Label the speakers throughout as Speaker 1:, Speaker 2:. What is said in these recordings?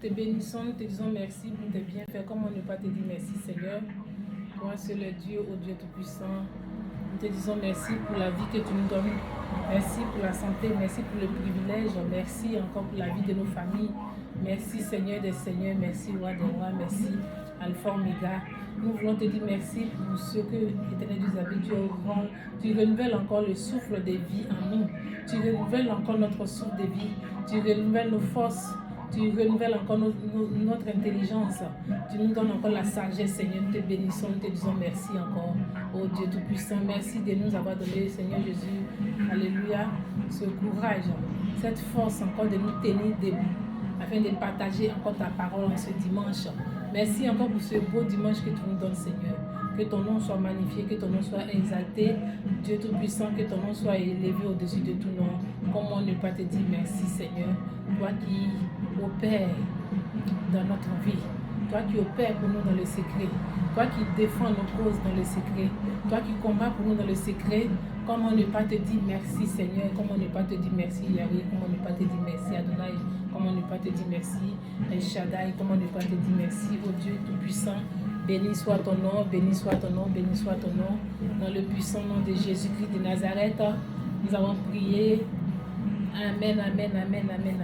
Speaker 1: te bénissons, nous te disons merci pour tes bienfaits. Comment ne pas te dire merci, Seigneur? Toi, c'est le Dieu, ô Dieu Tout-Puissant. Nous te disons merci pour la vie que tu nous donnes. Merci pour la santé, merci pour le privilège. Merci encore pour la vie de nos familles. Merci, Seigneur des Seigneurs. Merci, Roi des Rois. Merci, Alpha Omega. Nous voulons te dire merci pour ce que, Éternel Dieu, tu renouvelles encore le souffle de vie en nous. Tu renouvelles encore notre souffle de vie. Tu renouvelles nos forces. Tu renouvelles encore notre intelligence. Tu nous donnes encore la sagesse, Seigneur. Nous te bénissons, nous te disons merci encore. Oh Dieu Tout-Puissant, merci de nous avoir donné, Seigneur Jésus. Alléluia. Ce courage, cette force encore de nous tenir debout, afin de partager encore ta parole en ce dimanche. Merci encore pour ce beau dimanche que tu nous donnes, Seigneur. Que ton nom soit magnifié, que ton nom soit exalté. Dieu Tout-Puissant, que ton nom soit élevé au-dessus de tout nom. Comment ne pas te dire merci, Seigneur. Toi qui opères dans notre vie. Toi qui opères pour nous dans le secret. Toi qui défends nos causes dans le secret. Toi qui combats pour nous dans le secret. Comment ne pas te dire merci, Seigneur. Comment ne pas te dire merci, Yahweh. Comment ne pas te dire merci, Adonai. Comment ne pas te dire merci, El Shaddai. Comment ne pas te dire merci, ô Dieu Tout-Puissant. Béni soit ton nom, béni soit ton nom, béni soit ton nom. Dans le puissant nom de Jésus-Christ de Nazareth, nous avons prié. Amen, amen, amen, amen.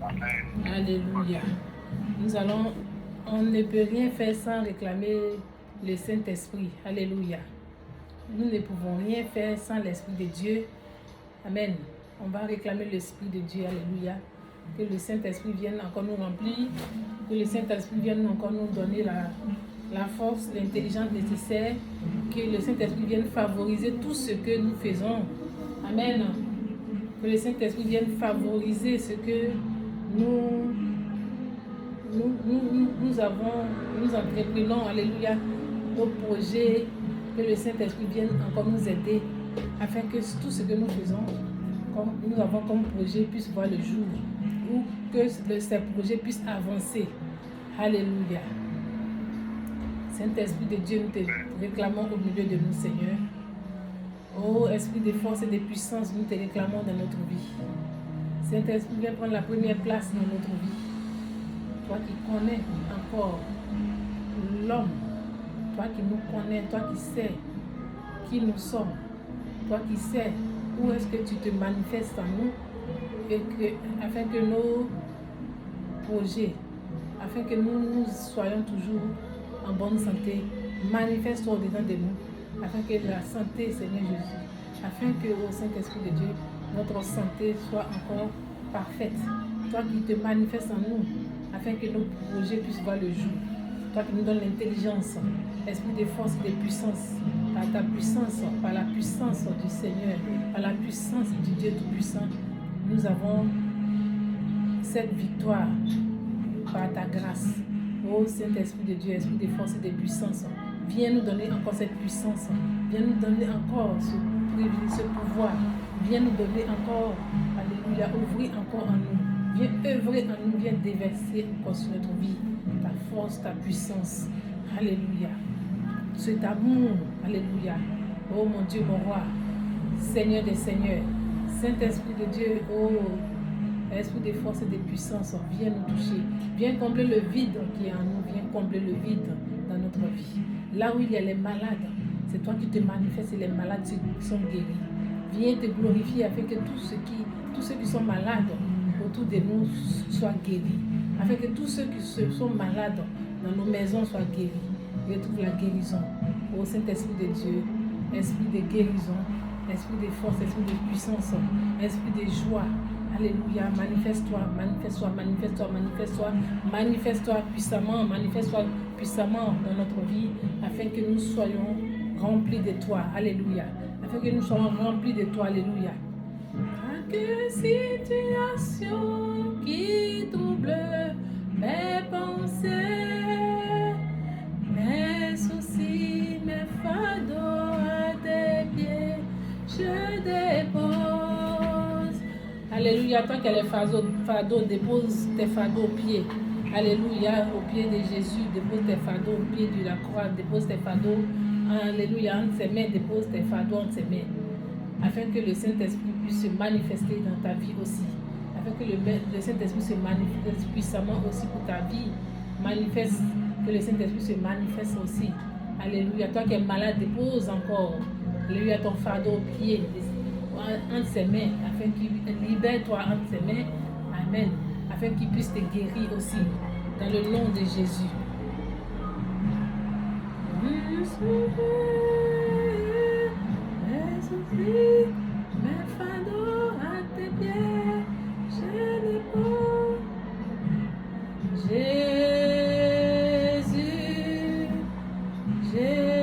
Speaker 1: Amen. Alléluia. On ne peut rien faire sans réclamer le Saint-Esprit. Alléluia. Nous ne pouvons rien faire sans l'Esprit de Dieu. Amen. On va réclamer l'Esprit de Dieu. Alléluia. Que le Saint-Esprit vienne encore nous remplir. Que le Saint-Esprit vienne encore nous donner la force, l'intelligence nécessaire. Que le Saint-Esprit vienne favoriser tout ce que nous faisons. Amen. Que le Saint-Esprit vienne favoriser ce que nous entreprenons. Alléluia. Nos projets. Que le Saint-Esprit vienne encore nous aider. Afin que tout ce que nous faisons, comme nous avons comme projet, puisse voir le jour. Ou que ces projets puissent avancer. Alléluia. Saint-Esprit de Dieu, nous te réclamons au milieu de nous, Seigneur. Oh, Esprit de force et de puissance, nous te réclamons dans notre vie. Saint-Esprit, viens prendre la première place dans notre vie. Toi qui connais encore l'homme, toi qui nous connais, toi qui sais qui nous sommes, toi qui sais où est-ce que tu te manifestes en nous, et afin que nos projets, afin que nous soyons toujours en bonne santé, manifeste-toi au-dedans de nous, afin que la santé, Seigneur Jésus, afin que au Saint-Esprit de Dieu, notre santé soit encore parfaite. Toi qui te manifestes en nous, afin que nos projets puissent voir le jour. Toi qui nous donnes l'intelligence, esprit de force et de puissance, par ta puissance, par la puissance du Seigneur, par la puissance du Dieu Tout-Puissant, nous avons cette victoire par ta grâce. Ô Saint-Esprit de Dieu, esprit de force et de puissance, viens nous donner encore cette puissance, viens nous donner encore ce privilège, ce pouvoir, viens nous donner encore, alléluia, ouvrir encore en nous, viens œuvrer en nous, viens déverser encore sur notre vie, ta force, ta puissance, alléluia, cet amour, alléluia, oh mon Dieu, mon roi, Seigneur des Seigneurs, Saint-Esprit de Dieu, oh Esprit de force et de puissance, viens nous toucher. Viens combler le vide qui est en nous. Viens combler le vide dans notre vie. Là où il y a les malades, c'est toi qui te manifestes et les malades sont guéris. Viens te glorifier afin que tous ceux qui sont malades autour de nous soient guéris. Afin que tous ceux qui sont malades dans nos maisons soient guéris. Retrouve la guérison. Ô Saint-Esprit de Dieu, Esprit de guérison, Esprit de force, Esprit de puissance, Esprit de joie. Alléluia, manifeste-toi, manifeste-toi, manifeste-toi, manifeste-toi, manifeste-toi puissamment dans notre vie, afin que nous soyons remplis de toi. Alléluia. Afin que nous soyons remplis de toi. Alléluia. Quelle situation qui trouble mes pensées, mes soucis, mes fardeaux à tes pieds, je dépose. Alléluia, toi qui as les fardeaux, dépose tes fardeaux aux pieds. Alléluia, au pied de Jésus, dépose tes fardeaux au pied de la croix, dépose tes fardeaux. Alléluia, entre ses mains, dépose tes fardeaux entre ses mains. Afin que le Saint-Esprit puisse se manifester dans ta vie aussi. afin que le Saint-Esprit se manifeste puissamment aussi pour ta vie. Manifeste, que le Saint-Esprit se manifeste aussi. Alléluia. Toi qui es malade, dépose encore. Alléluia, ton fardeau au pied, entre ses mains, afin qu'il libère-toi entre ses mains. Amen. Afin qu'il puisse te guérir aussi. Dans le nom de Jésus. Mes fardeaux à tes pieds, je les pose. Jésus, Jésus,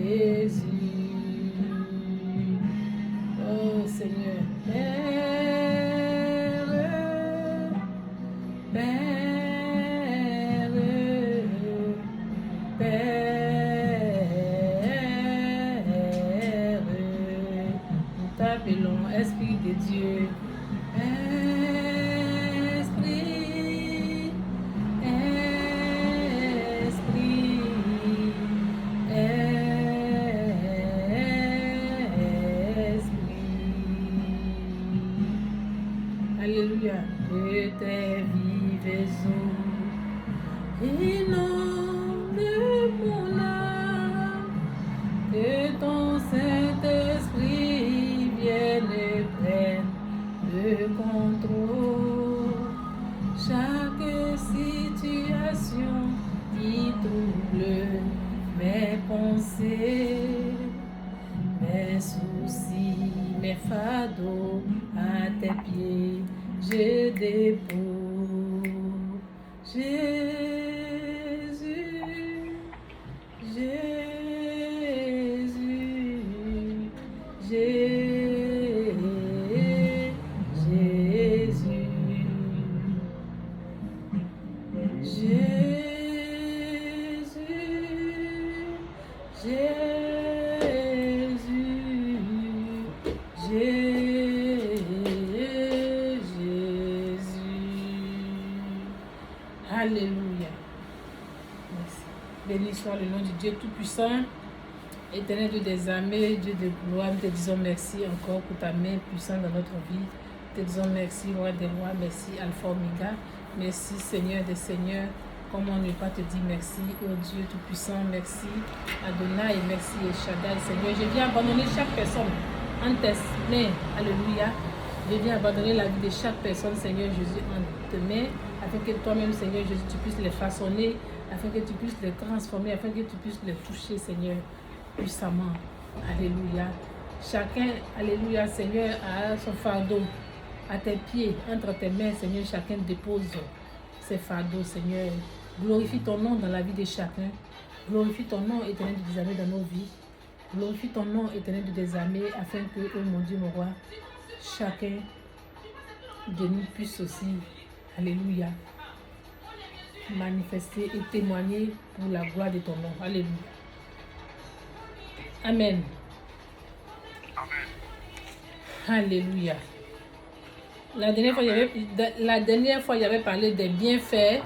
Speaker 1: Jésus. Oh Seigneur, Père, Père, Père, nous t'appelons Esprit de Dieu. Esprit, Esprit, Esprit. Alléluia. Que tes vives eaux inondent mon âme, que ton Saint-Esprit vienne et prenne le contrôle. Chaque situation qui trouble mes pensées, mes soucis, mes fardeaux à tes pieds, je dépose. Jésus, Jésus, Jésus, Jésus, Jésus, Alléluia. Merci. Béni soit le nom du Dieu Tout-Puissant, Éternel Dieu des armées, Dieu de gloire. Nous te disons merci encore pour ta main puissante dans notre vie. Nous te disons merci, Roi des rois, merci, Alpha Omega. Merci, Seigneur des seigneurs. Comment ne pas te dire merci, oh Dieu Tout-Puissant, merci, Adonai, merci, El Shaddai, Seigneur. Je viens abandonner chaque personne en tes mains. Alléluia. Je viens abandonner la vie de chaque personne, Seigneur Jésus, en tes mains, afin que toi-même, Seigneur Jésus, tu puisses les façonner, afin que tu puisses les transformer, afin que tu puisses les toucher, Seigneur, puissamment. Alléluia. Chacun, alléluia, Seigneur, a son fardeau à tes pieds, entre tes mains, Seigneur, chacun dépose ses fardeaux, Seigneur. Glorifie ton nom dans la vie de chacun. Glorifie ton nom, éternel des armées, dans nos vies. Glorifie ton nom, éternel des armées, afin que, oh mon Dieu, mon roi, chacun de nous puisse aussi, alléluia, manifester et témoigner pour la gloire de ton nom. Alléluia. Amen. Alléluia. La dernière fois, j'avais parlé des bienfaits.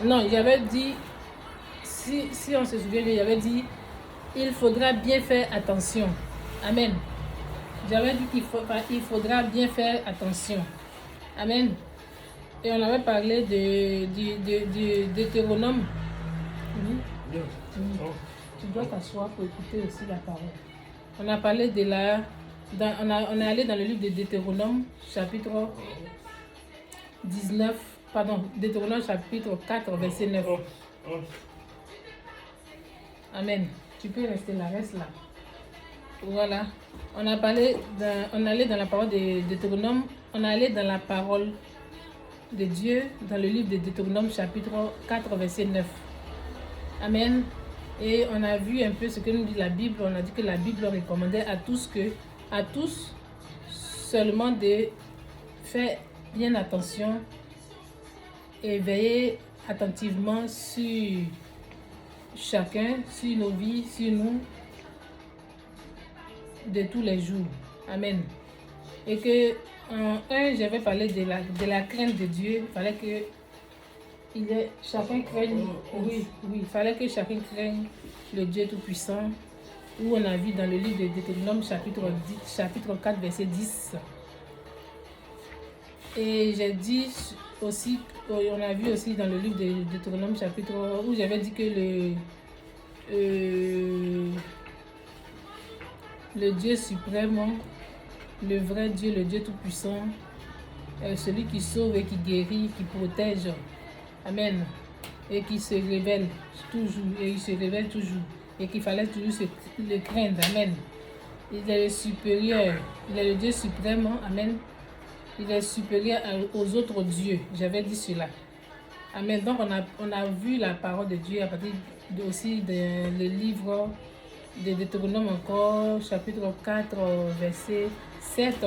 Speaker 1: Non, j'avais dit, si on se souvient, j'avais dit, il faudra bien faire attention. Amen. J'avais dit qu'il faudra bien faire attention. Amen. Et on avait parlé de Deutéronome. Tu dois t'asseoir pour écouter aussi la parole. On a parlé de la... on est allé dans le livre de Deutéronome, chapitre 19, pardon, Deutéronome chapitre 4, verset 9. Amen. Tu peux rester là, reste là. Voilà. On a parlé, on est allé dans la parole de Deutéronome, on est allé dans la parole de Dieu, dans le livre de Deutéronome chapitre 4, verset 9. Amen. Et on a vu un peu ce que nous dit la Bible. On a dit que la Bible recommandait à tous seulement de faire bien attention et veiller attentivement sur chacun, sur nos vies, sur nous, de tous les jours. Amen. Et que j'avais parlé de la crainte de Dieu. Il fallait que chacun craigne, il fallait que chacun craigne le Dieu Tout-Puissant où on a vu dans le livre de Deutéronome chapitre 4 verset 10. Et j'ai dit aussi, on a vu aussi dans le livre de Deutéronome chapitre où j'avais dit que le Dieu suprême, le vrai Dieu, le Dieu tout-puissant, celui qui sauve et qui guérit, qui protège, amen, et qui se révèle toujours, et il se révèle toujours, et qu'il fallait toujours le craindre, amen. Il est le supérieur, il est le Dieu suprême, amen. Il est supérieur aux autres dieux, j'avais dit cela. Amen. Donc on a vu la parole de Dieu à partir aussi le livre de Deutéronome encore, chapitre 4, verset 7,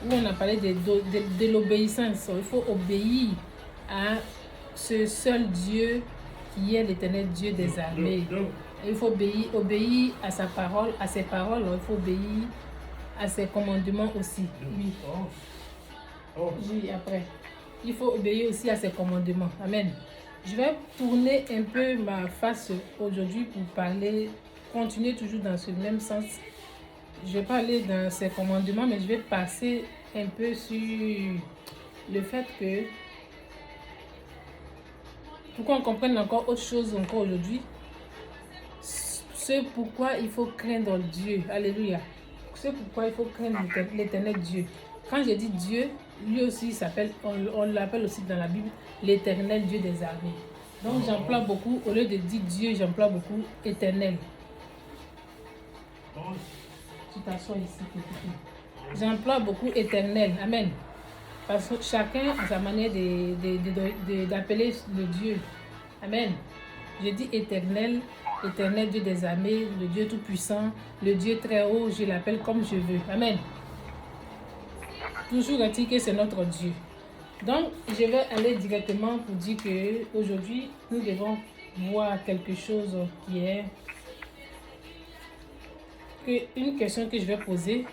Speaker 1: où on a parlé de l'obéissance. Il faut obéir à ce seul Dieu qui est l'Éternel Dieu des armées. Il faut obéir à sa parole, à ses paroles. Il faut obéir à ses commandements aussi. Oui. Oui, après. Il faut obéir aussi à ses commandements. Amen. Je vais tourner un peu ma face aujourd'hui pour parler, continuer toujours dans ce même sens. Je vais parler dans ses commandements, mais je vais passer un peu sur le fait que, pour qu'on comprenne encore autre chose encore aujourd'hui, c'est pourquoi il faut craindre Dieu. Alléluia. C'est pourquoi il faut craindre l'Éternel Dieu. Quand je dis Dieu, lui aussi s'appelle, on l'appelle aussi dans la Bible, l'Éternel Dieu des armées. Donc j'emploie beaucoup, au lieu de dire Dieu, j'emploie beaucoup Éternel. Tu t'assois ici. J'emploie beaucoup Éternel. Amen. Parce que chacun a sa manière d'appeler le Dieu. Amen. Je dis Éternel, Éternel Dieu des armées, le Dieu tout-puissant, le Dieu très haut, je l'appelle comme je veux. Amen. Toujours est-il que c'est notre Dieu. Donc, je vais aller directement pour dire que aujourd'hui, nous devons voir quelque chose qui est une question que je vais poser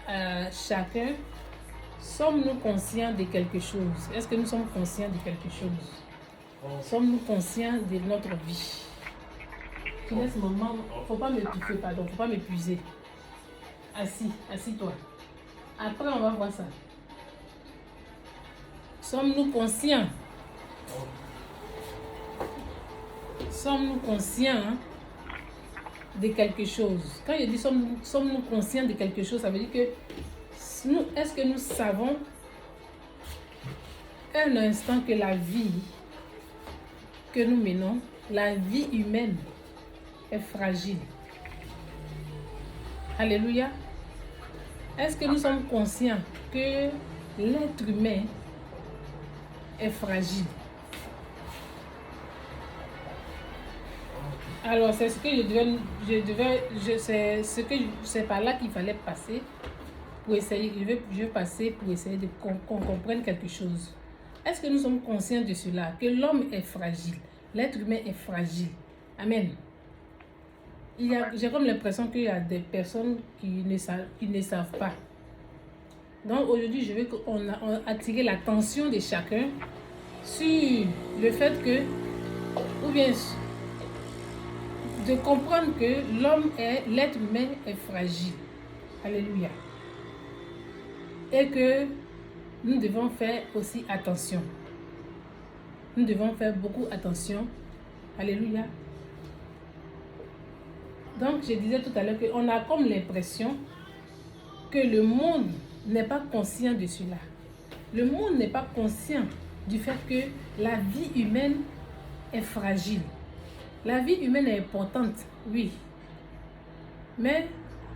Speaker 1: à chacun. Sommes-nous conscients de quelque chose? Est-ce que nous sommes conscients de quelque chose? Sommes-nous conscients de notre vie? En ce moment, il ne faut pas m'étouffer, pardon, il ne faut pas m'épuiser. Assis-toi. Après, on va voir ça. Sommes-nous conscients? Sommes-nous conscients de quelque chose? Quand je dis sommes-nous conscients de quelque chose, ça veut dire que est-ce que nous savons un instant que la vie que nous menons, la vie humaine est fragile? Alléluia. Est-ce que nous sommes conscients que l'être humain est fragile? Alors, c'est ce que c'est par là qu'il fallait passer pour essayer, je vais passer pour essayer qu'on comprenne quelque chose. Est-ce que nous sommes conscients de cela, que l'homme est fragile, l'être humain est fragile? Amen. J'ai comme l'impression qu'il y a des personnes qui ne savent pas. Donc aujourd'hui, je veux qu'on attire l'attention de chacun sur le fait que, ou bien de comprendre que l'être humain est fragile. Alléluia. Et que nous devons faire aussi attention. Nous devons faire beaucoup attention. Alléluia. Donc, je disais tout à l'heure qu'on a comme l'impression que le monde n'est pas conscient de cela. Le monde n'est pas conscient du fait que la vie humaine est fragile. La vie humaine est importante, oui. Mais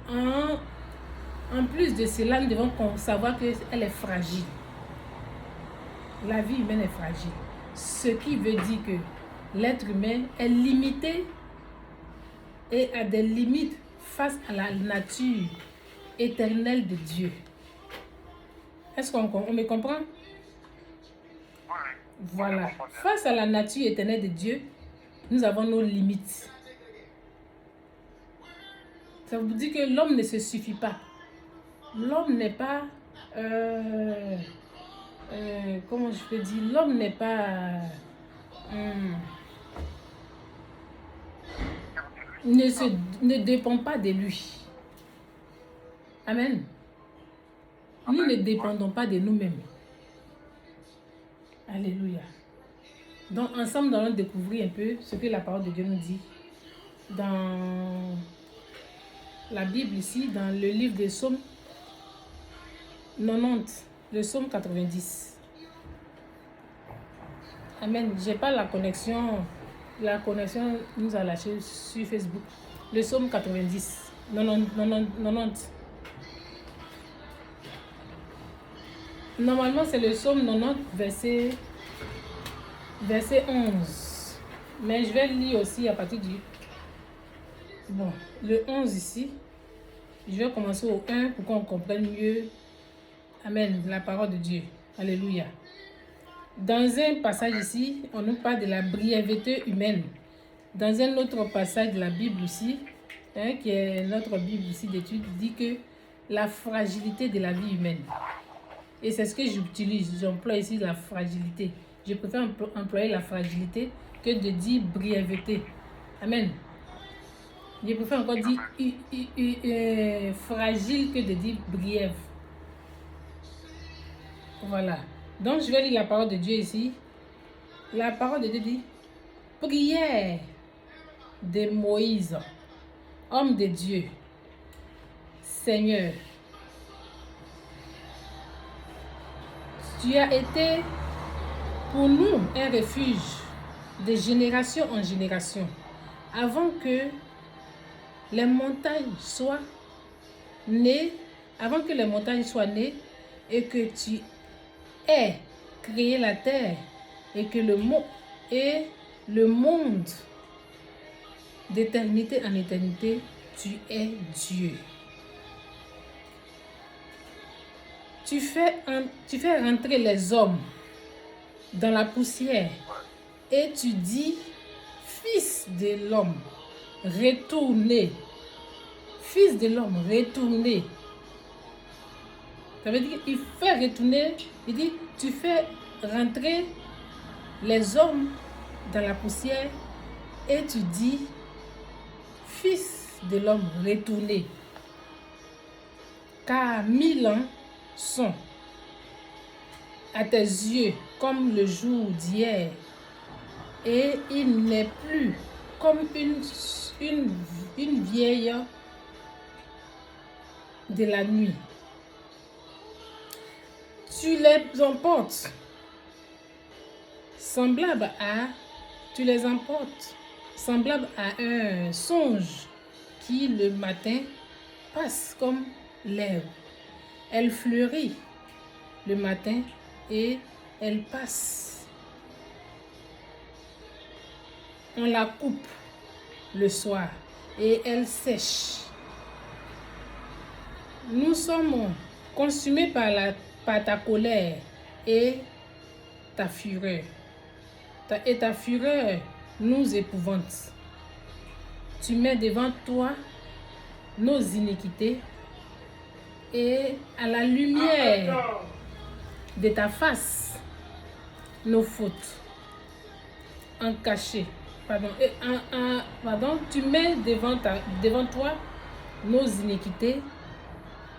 Speaker 1: en plus de cela, nous devons savoir qu'elle est fragile. La vie humaine est fragile. Ce qui veut dire que l'être humain est limité et a des limites face à la nature éternelle de Dieu. Est-ce qu'on me comprend? Voilà. Face à la nature éternelle de Dieu, nous avons nos limites. Ça vous dit que l'homme ne se suffit pas. L'homme n'est pas... comment je peux dire? L'homme n'est pas... ne dépend pas de lui. Amen. Nous ne dépendons pas de nous-mêmes. Alléluia. Donc, ensemble, nous allons découvrir un peu ce que la parole de Dieu nous dit dans la Bible ici, dans le livre des Psaumes 90, le Psaume 90. Amen. Je n'ai pas la connexion. La connexion nous a lâché sur Facebook. Le Psaume 90. 90. Normalement, c'est le Psaume 90, verset 11. Mais je vais lire aussi à partir du... Bon, le 11 ici. Je vais commencer au 1 pour qu'on comprenne mieux. Amen. La parole de Dieu. Alléluia. Dans un passage ici, on nous parle de la brièveté humaine. Dans un autre passage de la Bible ici, qui est notre Bible ici d'études, dit que la fragilité de la vie humaine. Et c'est ce que j'utilise. J'emploie ici la fragilité. Je préfère employer la fragilité que de dire brièveté. Amen. Je préfère encore dire fragile que de dire briève. Voilà. Donc, je vais lire la parole de Dieu ici. La parole de Dieu dit: prière de Moïse, homme de Dieu. Seigneur, tu as été pour nous un refuge de génération en génération, avant que les montagnes soient nées, et que tu aies créé la terre et que le monde d'éternité en éternité, tu es Dieu. Tu fais rentrer les hommes dans la poussière et tu dis: fils de l'homme, retournez. Fils de l'homme, retournez. Ça veut dire qu'il fait retourner. Il dit: tu fais rentrer les hommes dans la poussière et tu dis: fils de l'homme, retournez. Car 1000 ans sont à tes yeux comme le jour d'hier, et il n'est plus comme une vieille de la nuit. Tu les emportes semblable à un songe qui le matin passe comme l'herbe. Elle fleurit le matin et elle passe. On la coupe le soir et elle sèche. Nous sommes consumés par ta colère et ta fureur. Ta fureur nous épouvante. Tu mets devant toi nos iniquités et à la lumière de ta face nos fautes en cachet. Tu mets devant toi nos iniquités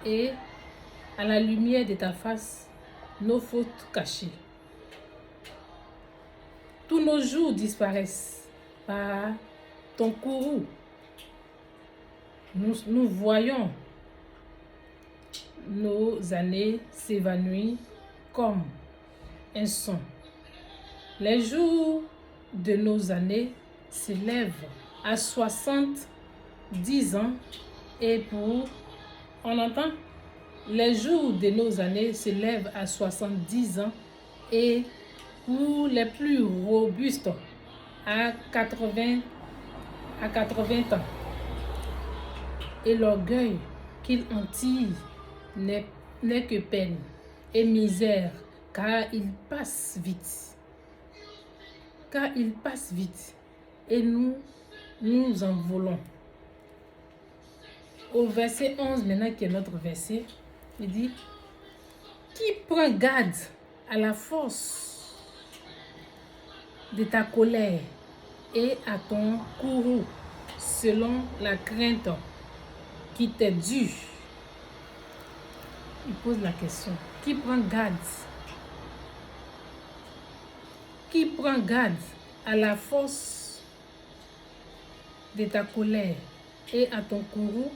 Speaker 1: et à la lumière de ta face nos fautes cachées. Tous nos jours disparaissent par ton courroux. Nous voyons nos années s'évanouir comme un son. Les jours de nos années s'élèvent à 70 ans et on entend? Les jours de nos années s'élèvent à 70 ans et pour les plus robustes à 80 ans. Et l'orgueil qu'il en tire n'est que peine et misère, car il passe vite. Et nous envolons. Au verset 11 maintenant, qui est notre verset, il dit: qui prend garde à la force de ta colère et à ton courroux, selon la crainte qui t'est due. Il pose la question. Qui prend garde? Qui prend garde à la force de ta colère et à ton courroux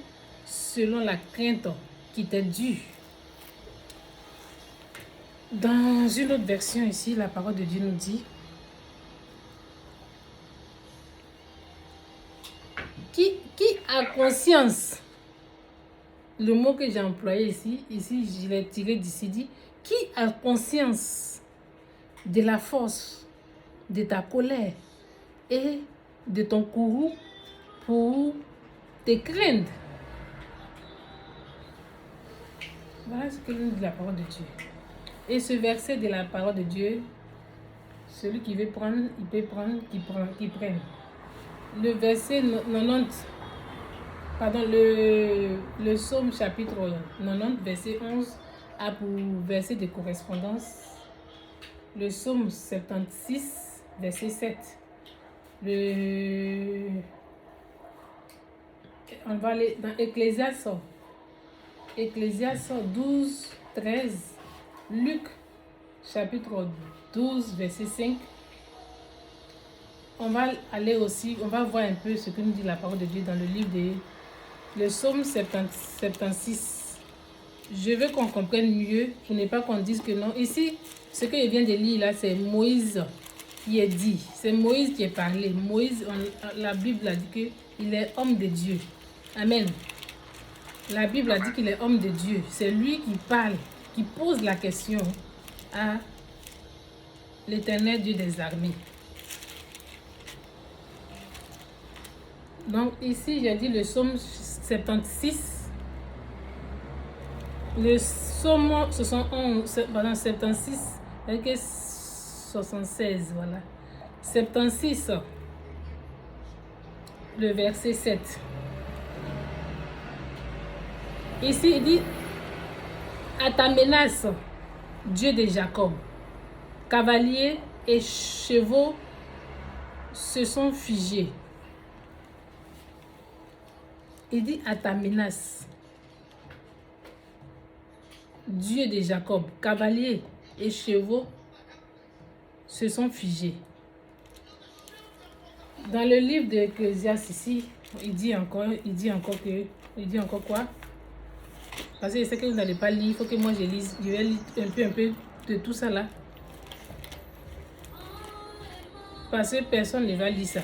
Speaker 1: selon la crainte qui t'est due. Dans une autre version ici, la parole de Dieu nous dit qui a conscience, le mot que j'ai employé ici je l'ai tiré d'ici, dit qui a conscience de la force de ta colère et de ton courroux pour te craindre. Voilà ce que nous dit la parole de Dieu. Et ce verset de la parole de Dieu, celui qui veut prendre, il peut prendre, qui prenne. Le verset 90, pardon, le psaume chapitre 90, verset 11, a pour verset de correspondance le psaume 76, verset 7. On va aller dans Ecclésiaste 12, 13, Luc chapitre 12, verset 5. On va aller aussi, on va voir un peu ce que nous dit la parole de Dieu dans le livre de le psaume 76. Je veux qu'on comprenne mieux, pour ne pas qu'on dise que non. Ici, ce que je viens de lire là, c'est Moïse qui est dit. C'est Moïse qui est parlé. Moïse, la Bible a dit qu'il est homme de Dieu. Amen. La Bible a dit qu'il est homme de Dieu. C'est lui qui parle, qui pose la question à l'Éternel Dieu des armées. Donc ici, j'ai dit le psaume 76. Le psaume 76 avec 76, voilà. 76, le verset 7. Ici, il dit, à ta menace, Dieu de Jacob, cavaliers et chevaux se sont figés. Il dit, à ta menace, Dieu de Jacob, cavaliers et chevaux se sont figés. Dans le livre d'Ecclésiaste ici, il dit encore quoi? Parce que je sais que vous n'allez pas lire, il faut que moi je lise. Je vais lire un peu de tout ça là. Parce que personne ne va lire ça.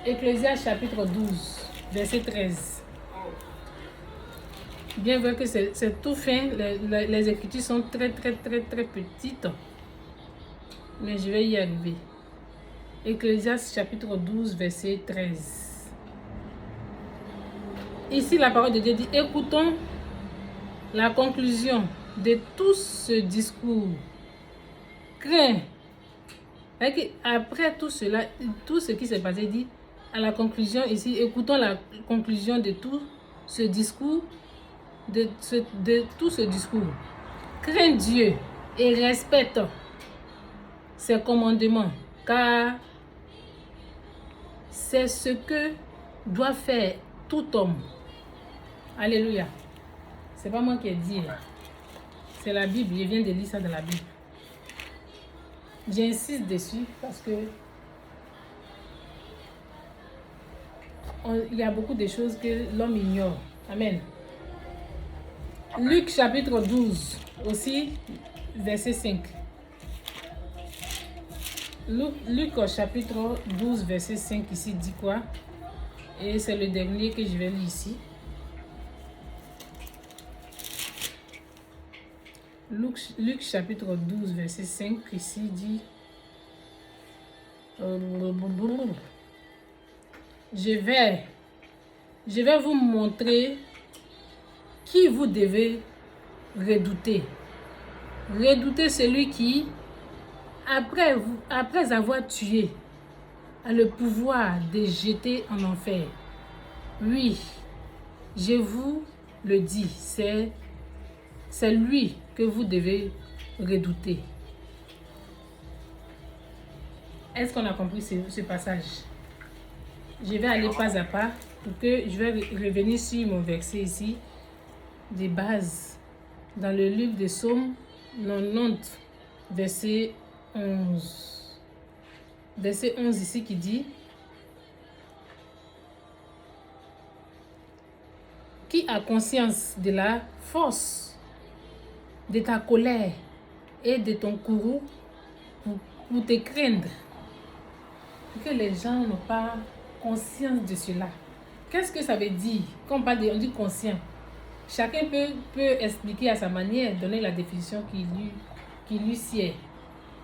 Speaker 1: Ecclésiaste chapitre 12, verset 13. Bien vrai que c'est tout fin, les écritures sont très petites. Mais je vais y arriver. Ecclésiaste chapitre 12, verset 13. Ici, la parole de Dieu dit, écoutons la conclusion de tout ce discours. Crains. Après tout cela, tout ce qui s'est passé, dit, à la conclusion ici, écoutons la conclusion de tout ce discours, de tout ce discours. Crains Dieu et respecte ses commandements, car c'est ce que doit faire tout homme. Alléluia. C'est pas moi qui ai dit. C'est la Bible. Je viens de lire ça dans la Bible. J'insiste dessus parce que il y a beaucoup de choses que l'homme ignore. Amen. Luc chapitre 12 aussi, verset 5. Luc chapitre 12, verset 5 ici dit quoi? Et c'est le dernier que je vais lire ici. Luc chapitre 12, verset 5 ici dit je vais vous montrer qui vous devez redouter. Redoutez celui qui, après avoir tué, a le pouvoir de jeter en enfer. Oui, je vous le dis, c'est lui que vous devez redouter. Est-ce qu'on a compris ce passage? je vais aller pas à pas pour que je vais revenir sur mon verset ici, des bases, dans le livre des Psaumes 90, verset 11. Verset 11 ici qui dit: qui a conscience de la force de ta colère et de ton courroux pour te craindre? Que les gens n'ont pas conscience de cela. Qu'est-ce que ça veut dire? Quand on dit conscient, chacun peut expliquer à sa manière, donner la définition qui lui sied,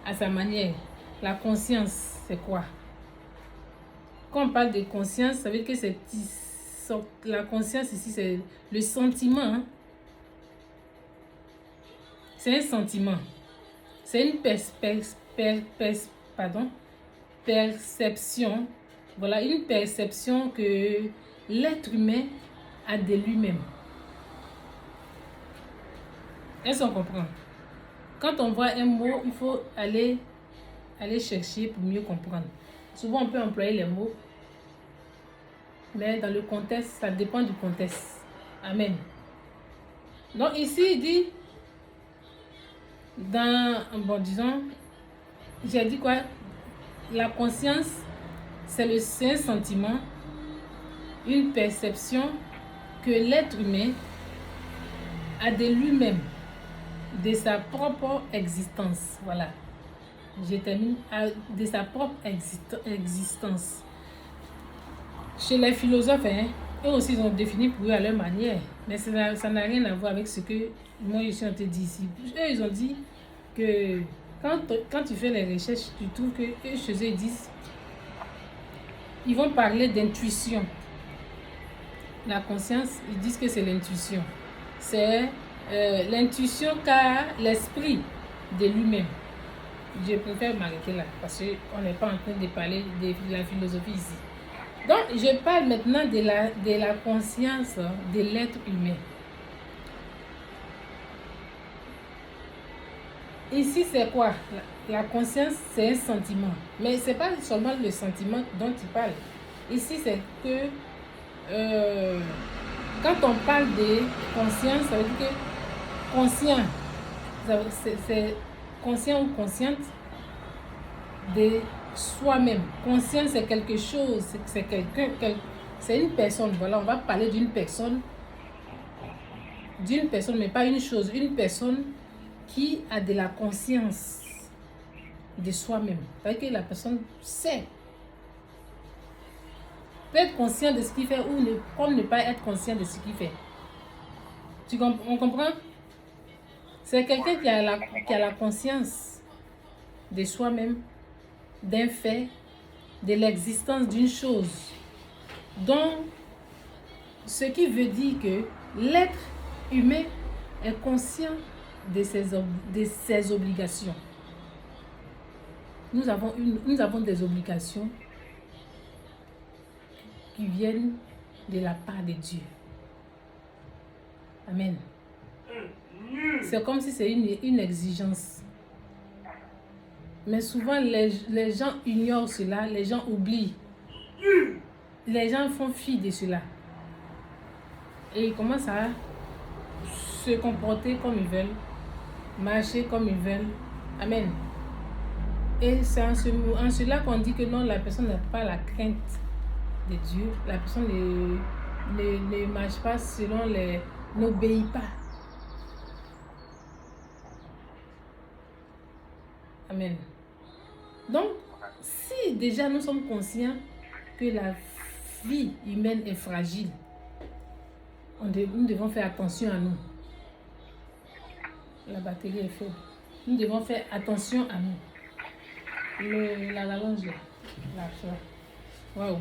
Speaker 1: à sa manière. La conscience, c'est quoi? Quand on parle de conscience, ça veut dire que la conscience ici, c'est le sentiment. Hein? C'est un sentiment. C'est une perception. Voilà, une perception que l'être humain a de lui-même. Est-ce qu'on comprend? Quand on voit un mot, il faut aller chercher pour mieux comprendre. Souvent, on peut employer les mots, mais dans le contexte, ça dépend du contexte. Amen. Donc ici, il dit, disons, j'ai dit quoi? La conscience, c'est un sentiment, une perception que l'être humain a de lui-même, de sa propre existence. Voilà. Je termine. De sa propre existence. Chez les philosophes, eux aussi, ils ont défini pour eux à leur manière. Mais ça n'a rien à voir avec ce que moi, je suis en train de dire ici. Eux, ils ont dit que quand tu fais les recherches, tu trouves que eux, chez eux, ils vont parler d'intuition. La conscience, ils disent que c'est l'intuition. C'est l'intuition qu'a l'esprit de lui-même. Je préfère m'arrêter là parce qu'on n'est pas en train de parler de la philosophie ici. Donc, je parle maintenant de la conscience de l'être humain. Ici, c'est quoi? La conscience, c'est un sentiment. Mais ce n'est pas seulement le sentiment dont tu parles. Ici, c'est que quand on parle de conscience, ça veut dire que conscient, c'est conscient ou consciente de soi-même. Conscient, c'est quelque chose, c'est quelqu'un, c'est une personne. Voilà, on va parler d'une personne, mais pas une chose, une personne qui a de la conscience de soi-même. C'est-à-dire que la personne sait. Peut être conscient de ce qu'il fait ou comme ne pas être conscient de ce qu'il fait. On comprend? C'est quelqu'un qui a la conscience de soi-même, d'un fait, de l'existence d'une chose. Donc, ce qui veut dire que l'être humain est conscient de ses obligations. Nous avons des obligations qui viennent de la part de Dieu. Amen. C'est comme si c'est une exigence. Mais souvent, les gens ignorent cela, les gens oublient. Les gens font fi de cela. Et ils commencent à se comporter comme ils veulent, marcher comme ils veulent. Amen. Et c'est en cela qu'on dit que non, la personne n'a pas la crainte de Dieu. La personne ne marche pas selon n'obéit pas. Amen. Donc, si déjà nous sommes conscients que la vie humaine est fragile, nous devons faire attention à nous. La batterie est faible. Nous devons faire attention à nous. La longe là. Waouh.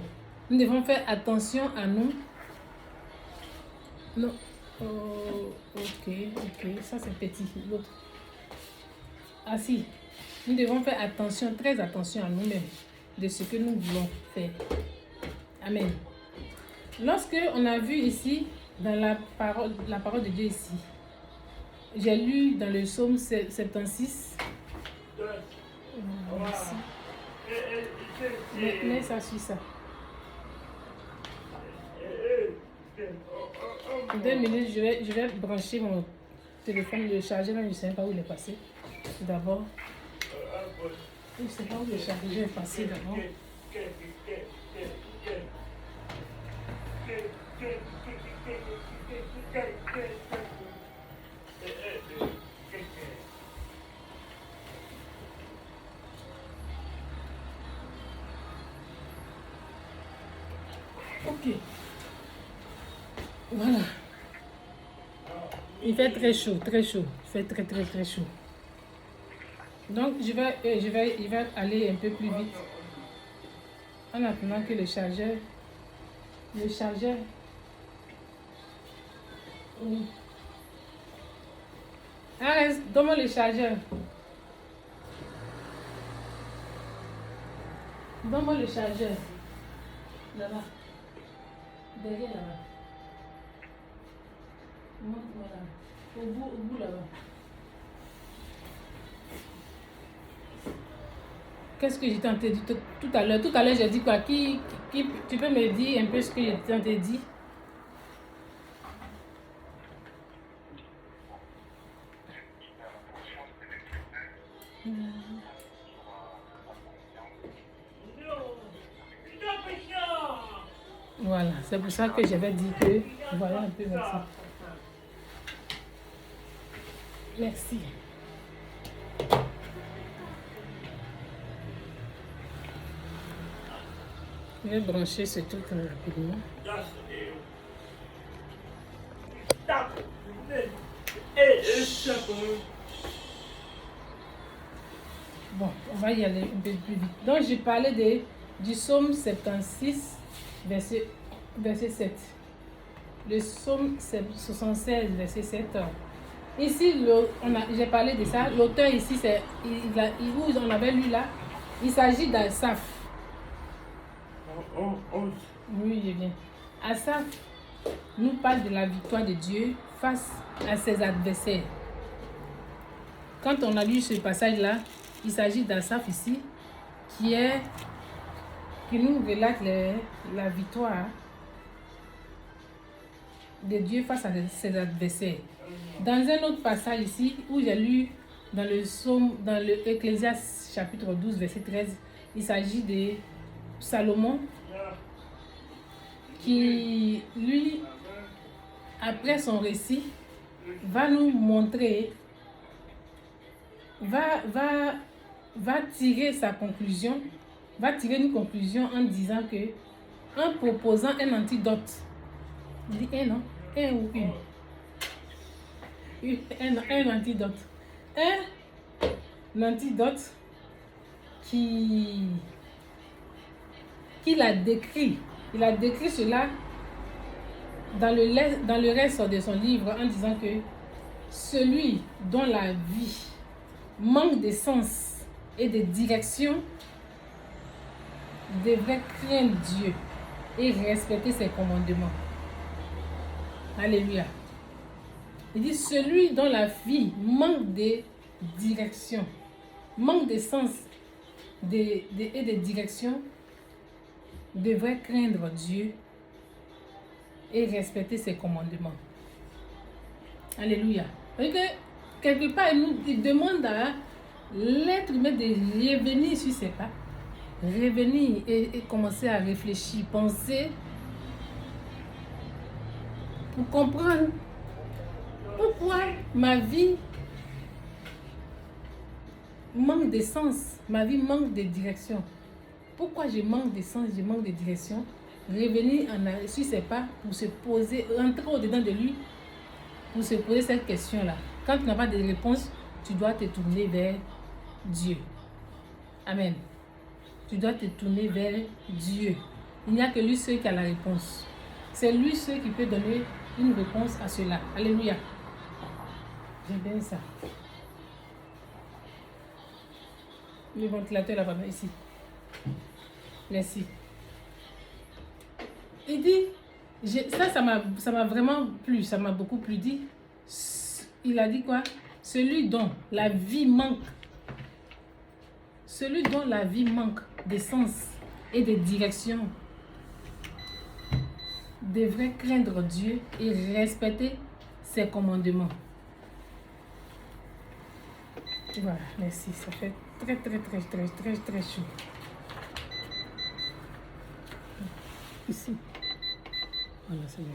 Speaker 1: Nous devons faire attention à nous. Non. Oh, ok. Ça c'est petit. L'autre. Ah si. Nous devons faire attention, très attention à nous-mêmes de ce que nous voulons faire. Amen. Lorsque on a vu ici, dans la parole de Dieu ici, j'ai lu dans le psaume 76. Mais ça suit ça. 2 minutes, je vais brancher mon téléphone, le charger, là, je ne sais pas où il est passé. D'abord, je ne sais pas où le chargeur est passé d'abord. Ok. Voilà. Il fait très chaud, très chaud. Il fait très, très, très chaud. Donc, il va aller un peu plus vite. En attendant que le chargeur... Oui. Arrête, donne-moi le chargeur. Donne-moi le chargeur. Là-bas. Derrière là-bas. Voilà. Au bout là-bas. Qu'est-ce que j'ai tenté de dire tout à l'heure? Tout à l'heure, j'ai dit quoi? Tu peux me dire un peu ce que j'ai tenté de dire? Voilà, c'est pour ça que j'avais dit que... Voilà un peu, merci. Merci. Je vais brancher ce truc rapidement. Bon, on va y aller un peu plus vite. Donc, j'ai parlé du psaume 76, verset 7. Le psaume 76, verset 7. Ici, j'ai parlé de ça. L'auteur ici, où on avait lu là, il s'agit d'Asaph. Oui, je viens. Asaph nous parle de la victoire de Dieu face à ses adversaires. Quand on a lu ce passage-là, il s'agit d'Asaph ici, qui nous relate la victoire de Dieu face à ses adversaires. Dans un autre passage ici, où j'ai lu dans le Ecclésiaste chapitre 12, verset 13, il s'agit de Salomon, qui, lui, après son récit, va nous montrer, va tirer sa conclusion, va tirer une conclusion en disant que, en proposant un antidote, il dit un, non? Un ou une? Un antidote. Un antidote qu'il a décrit. Il a décrit cela dans le reste de son livre en disant que celui dont la vie manque de sens et de direction devrait craindre Dieu et respecter ses commandements. Alléluia. Il dit celui dont la vie manque de direction, manque de sens et de direction devrait craindre Dieu et respecter ses commandements. Alléluia. Parce que quelque part, il demande à l'être humain de revenir sur ses pas, revenir et commencer à réfléchir, penser pour comprendre pourquoi ma vie manque de sens, ma vie manque de direction. Pourquoi je manque de sens, je manque de direction? Revenir sur ses pas pour se poser, rentrer au-dedans de lui, pour se poser cette question-là. Quand tu n'as pas de réponse, tu dois te tourner vers Dieu. Amen. Tu dois te tourner vers Dieu. Il n'y a que lui seul qui a la réponse. C'est lui seul qui peut donner une réponse à cela. Alléluia. J'aime bien ça. Le ventilateur là-bas, ici. Merci. Il dit, ça m'a vraiment plu, ça m'a beaucoup plu. Il a dit quoi? Celui dont la vie manque de sens et de direction devrait craindre Dieu et respecter ses commandements. Voilà, merci. Ça fait très chaud. Ici. Voilà, c'est bon.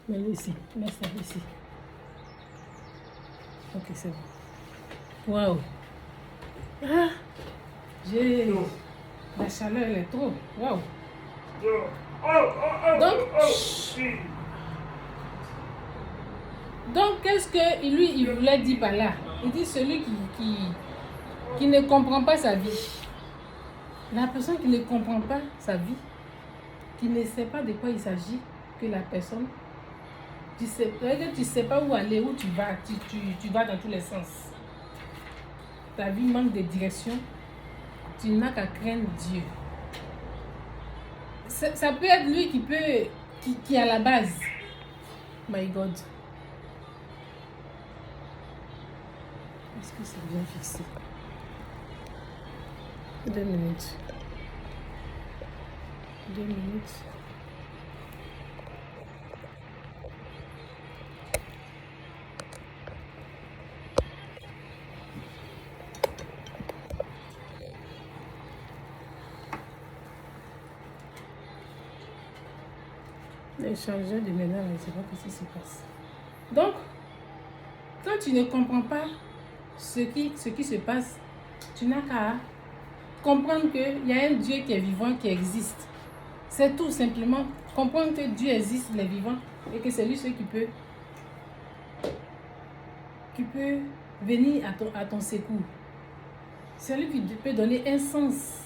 Speaker 1: Mets-le ici. Mets ça ici. Ok, c'est bon. Waouh. Ah, la chaleur, elle est trop. Waouh. Donc, qu'est-ce que lui, il voulait dire par là? Il dit celui qui ne comprend pas sa vie. La personne qui ne comprend pas sa vie, qui ne sait pas de quoi il s'agit, que la personne, tu sais pas où aller, où tu vas, tu vas dans tous les sens. Ta vie manque de direction, tu n'as qu'à craindre Dieu. Ça peut être lui qui est à la base. My God. Est-ce que c'est bien fixé? 2 minutes. 2 minutes. Les chargeurs de ménage, je ne sais pas ce qui se passe. Donc, quand tu ne comprends pas ce qui se passe, tu n'as qu'à comprendre qu'il y a un Dieu qui est vivant, qui existe. C'est tout simplement comprendre que Dieu existe, il est vivant, et que c'est lui celui qui peut venir à ton secours. C'est lui qui peut donner un sens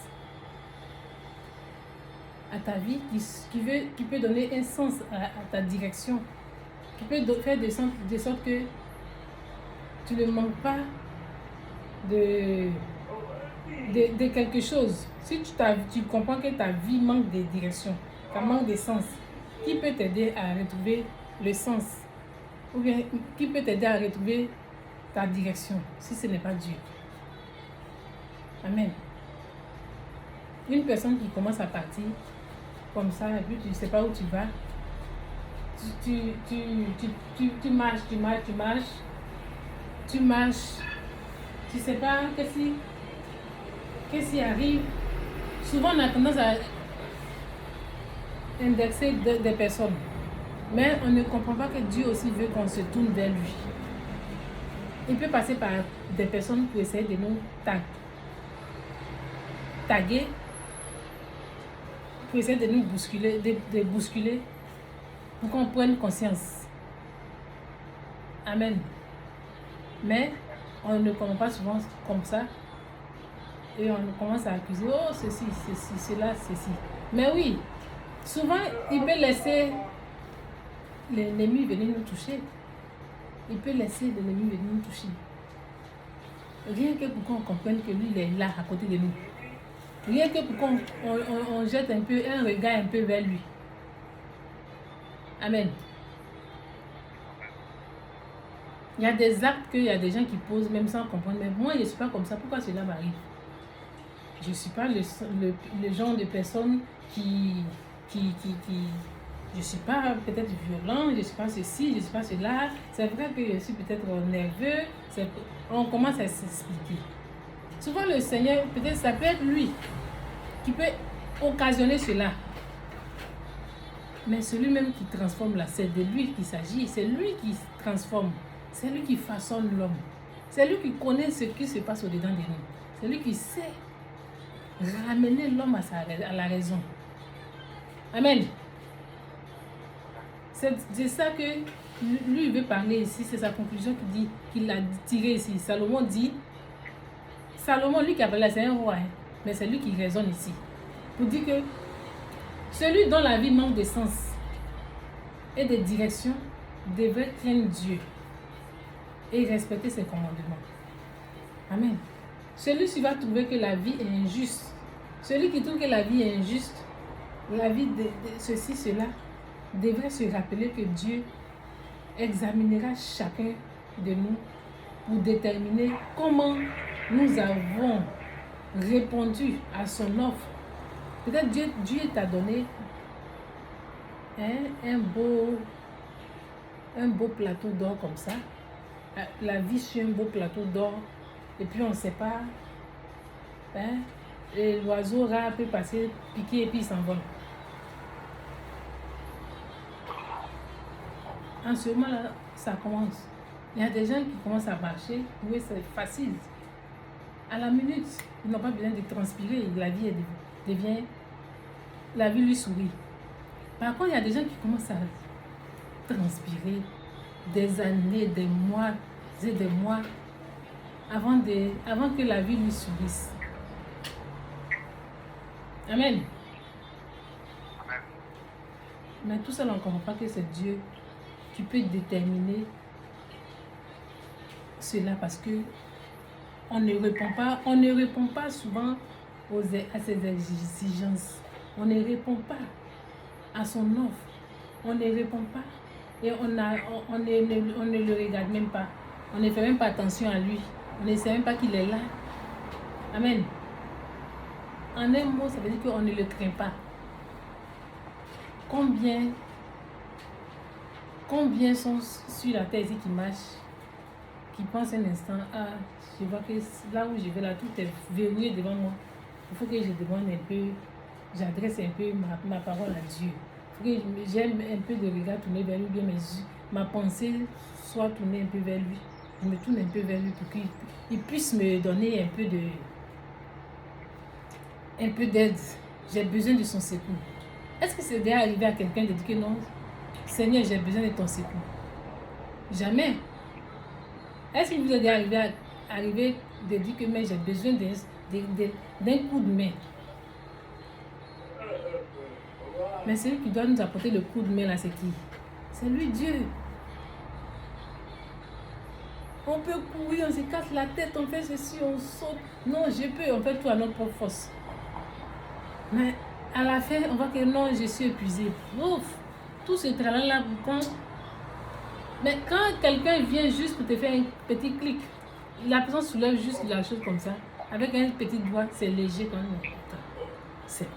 Speaker 1: à ta vie, qui peut donner un sens à ta direction, qui peut faire de sorte que tu ne manques pas de quelque chose. Si tu comprends que ta vie manque de direction, ça manque de sens, qui peut t'aider à retrouver le sens? Ou bien qui peut t'aider à retrouver ta direction si ce n'est pas Dieu? Amen. Une personne qui commence à partir comme ça, et puis tu ne sais pas où tu vas, tu marches, tu ne sais pas qu'est-ce qui arrive. Souvent on a tendance à indexer des personnes, mais on ne comprend pas que Dieu aussi veut qu'on se tourne vers lui. Il peut passer par des personnes pour essayer de nous taguer, pour essayer de nous bousculer, de bousculer, pour qu'on prenne conscience. Amen. Mais on ne comprend pas souvent comme ça. Et on commence à accuser, oh ceci, cela, ceci. Mais oui, souvent il peut laisser l'ennemi venir nous toucher. Il peut laisser l'ennemi venir nous toucher. Rien que pour qu'on comprenne que lui il est là à côté de nous. Rien que pour qu'on jette un regard un peu vers lui. Amen. Il y a des actes qu'il y a des gens qui posent même sans comprendre. Mais moi je ne suis pas comme ça. Pourquoi cela m'arrive? Je ne suis pas le genre de personne qui je ne suis pas peut-être violent, je ne suis pas ceci, je ne suis pas cela. C'est vrai que je suis peut-être nerveux. On commence à s'expliquer. Souvent le Seigneur, peut-être ça peut être lui qui peut occasionner cela. Mais celui même qui transforme là, c'est de lui qu'il s'agit. C'est lui qui transforme. C'est lui qui façonne l'homme. C'est lui qui connaît ce qui se passe au-dedans de nous. C'est lui qui sait ramener l'homme à la raison. Amen. C'est ça que lui veut parler ici. C'est sa conclusion qu'il a tirée ici. Salomon, lui qui a parlé, c'est un roi, mais c'est lui qui raisonne ici. Pour dire que celui dont la vie manque de sens et de direction devrait craindre Dieu et respecter ses commandements. Amen. Celui qui va trouver que la vie est injuste, celui qui trouve que la vie est injuste, la vie de ceci, cela, devrait se rappeler que Dieu examinera chacun de nous pour déterminer comment nous avons répondu à son offre. Peut-être Dieu t'a donné un beau plateau d'or comme ça. La vie sur un beau plateau d'or. Et puis on ne sait pas. Hein, et l'oiseau rat peut passer, piquer et puis il s'envole. En ce moment-là, ça commence. Il y a des gens qui commencent à marcher. Oui, c'est facile. À la minute, ils n'ont pas besoin de transpirer. La vie devient... La vie lui sourit. Par contre, il y a des gens qui commencent à transpirer des années, des mois et des mois avant que la vie lui sourisse. Amen. Mais tout ça, on ne comprend pas que c'est Dieu qui peut déterminer cela parce que on ne répond pas souvent à ses exigences. On ne répond pas à son offre. On ne répond pas. Et on ne le regarde même pas. On ne fait même pas attention à lui. On ne sait même pas qu'il est là. Amen. En un mot, ça veut dire qu'on ne le craint pas. Combien sont sur la terre ici qui marchent, qui pensent un instant, ah, je vois que là où je vais là, tout est verrouillé devant moi. Il faut que je demande un peu, j'adresse un peu ma parole à Dieu. Il faut que j'aime un peu de regard tourner vers lui, bien ma pensée soit tournée un peu vers lui. Je me tourne un peu vers lui pour qu'il puisse me donner un peu d'aide. J'ai besoin de son secours. Est-ce que c'est déjà arrivé à quelqu'un de dire que non, Seigneur, j'ai besoin de ton secours? Jamais. Est-ce qu'il vous est déjà arrivé de dire que mais j'ai besoin d'un coup de main? Mais celui qui doit nous apporter le coup de main là, c'est qui? C'est lui, Dieu. On peut courir, on se casse la tête, on fait ceci, on saute. Non, je peux, on fait tout à notre propre force. Mais à la fin, on voit que non, je suis épuisé. Ouf, tout ce travail-là, mais quand quelqu'un vient juste pour te faire un petit clic, la personne soulève juste la chose comme ça, avec un petit doigt, c'est léger quand même.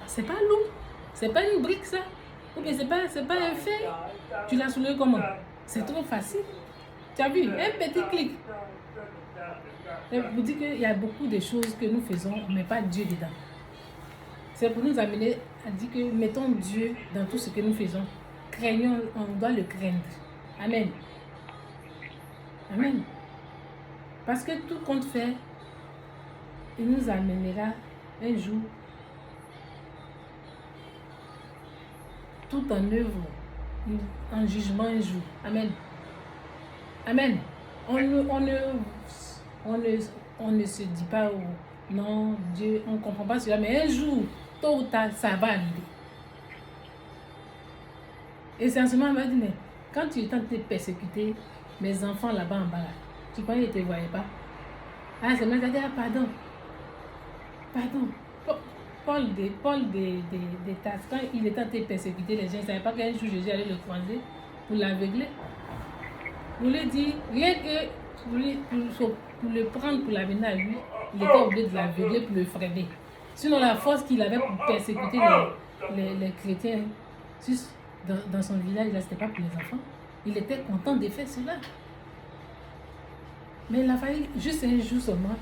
Speaker 1: C'est pas lourd, c'est pas une brique ça, ou bien c'est pas un fait. Tu l'as soulevé comment? C'est trop facile. Tu as vu, un petit clic. Et vous dites qu'il y a beaucoup de choses que nous faisons, on ne met pas Dieu dedans. C'est pour nous amener à dire que mettons Dieu dans tout ce que nous faisons. Craignons, on doit le craindre. Amen. Amen. Parce que tout compte fait, il nous amènera un jour tout en œuvre, en jugement un jour. Amen. Amen. On ne se dit pas, oh, non, Dieu, on ne comprend pas cela, mais un jour, tôt ou tard, ça va arriver. Et c'est en ce moment, on m'a dit, mais quand tu es en train de te persécuter, mes enfants là-bas en bas, là, tu crois qu'ils ne te voyaient pas? Ah, c'est moi qui ai dit, ah, pardon. Paul de Tarse, quand il était en train de persécuter les gens, il ne savait pas qu'un jour Jésus allait le croiser pour l'aveugler. Vous lui dit, rien que pour le prendre pour l'amener à lui, il était obligé de l'aveugler pour le freiner. Sinon, la force qu'il avait pour persécuter les chrétiens dans son village, là, ce n'était pas pour les enfants. Il était content de faire cela. Mais il a fallu juste un jour seulement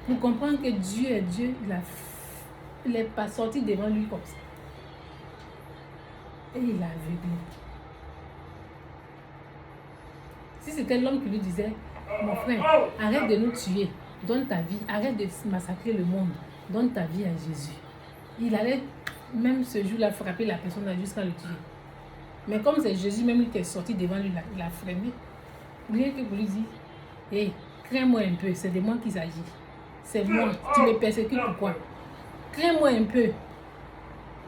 Speaker 1: pour comprendre que Dieu est Dieu. Il n'est pas sorti devant lui comme ça. Et il l'a aveuglé. Si c'était l'homme qui lui disait, mon frère, arrête de nous tuer, donne ta vie, arrête de massacrer le monde, donne ta vie à Jésus. Il allait même ce jour-là frapper la personne jusqu'à le tuer. Mais comme c'est Jésus même qui est sorti devant lui, il a freiné. Rien que vous lui dites, hé, crains-moi un peu, c'est de moi qu'il s'agit. C'est moi, tu me persécutes pourquoi? Crains-moi un peu.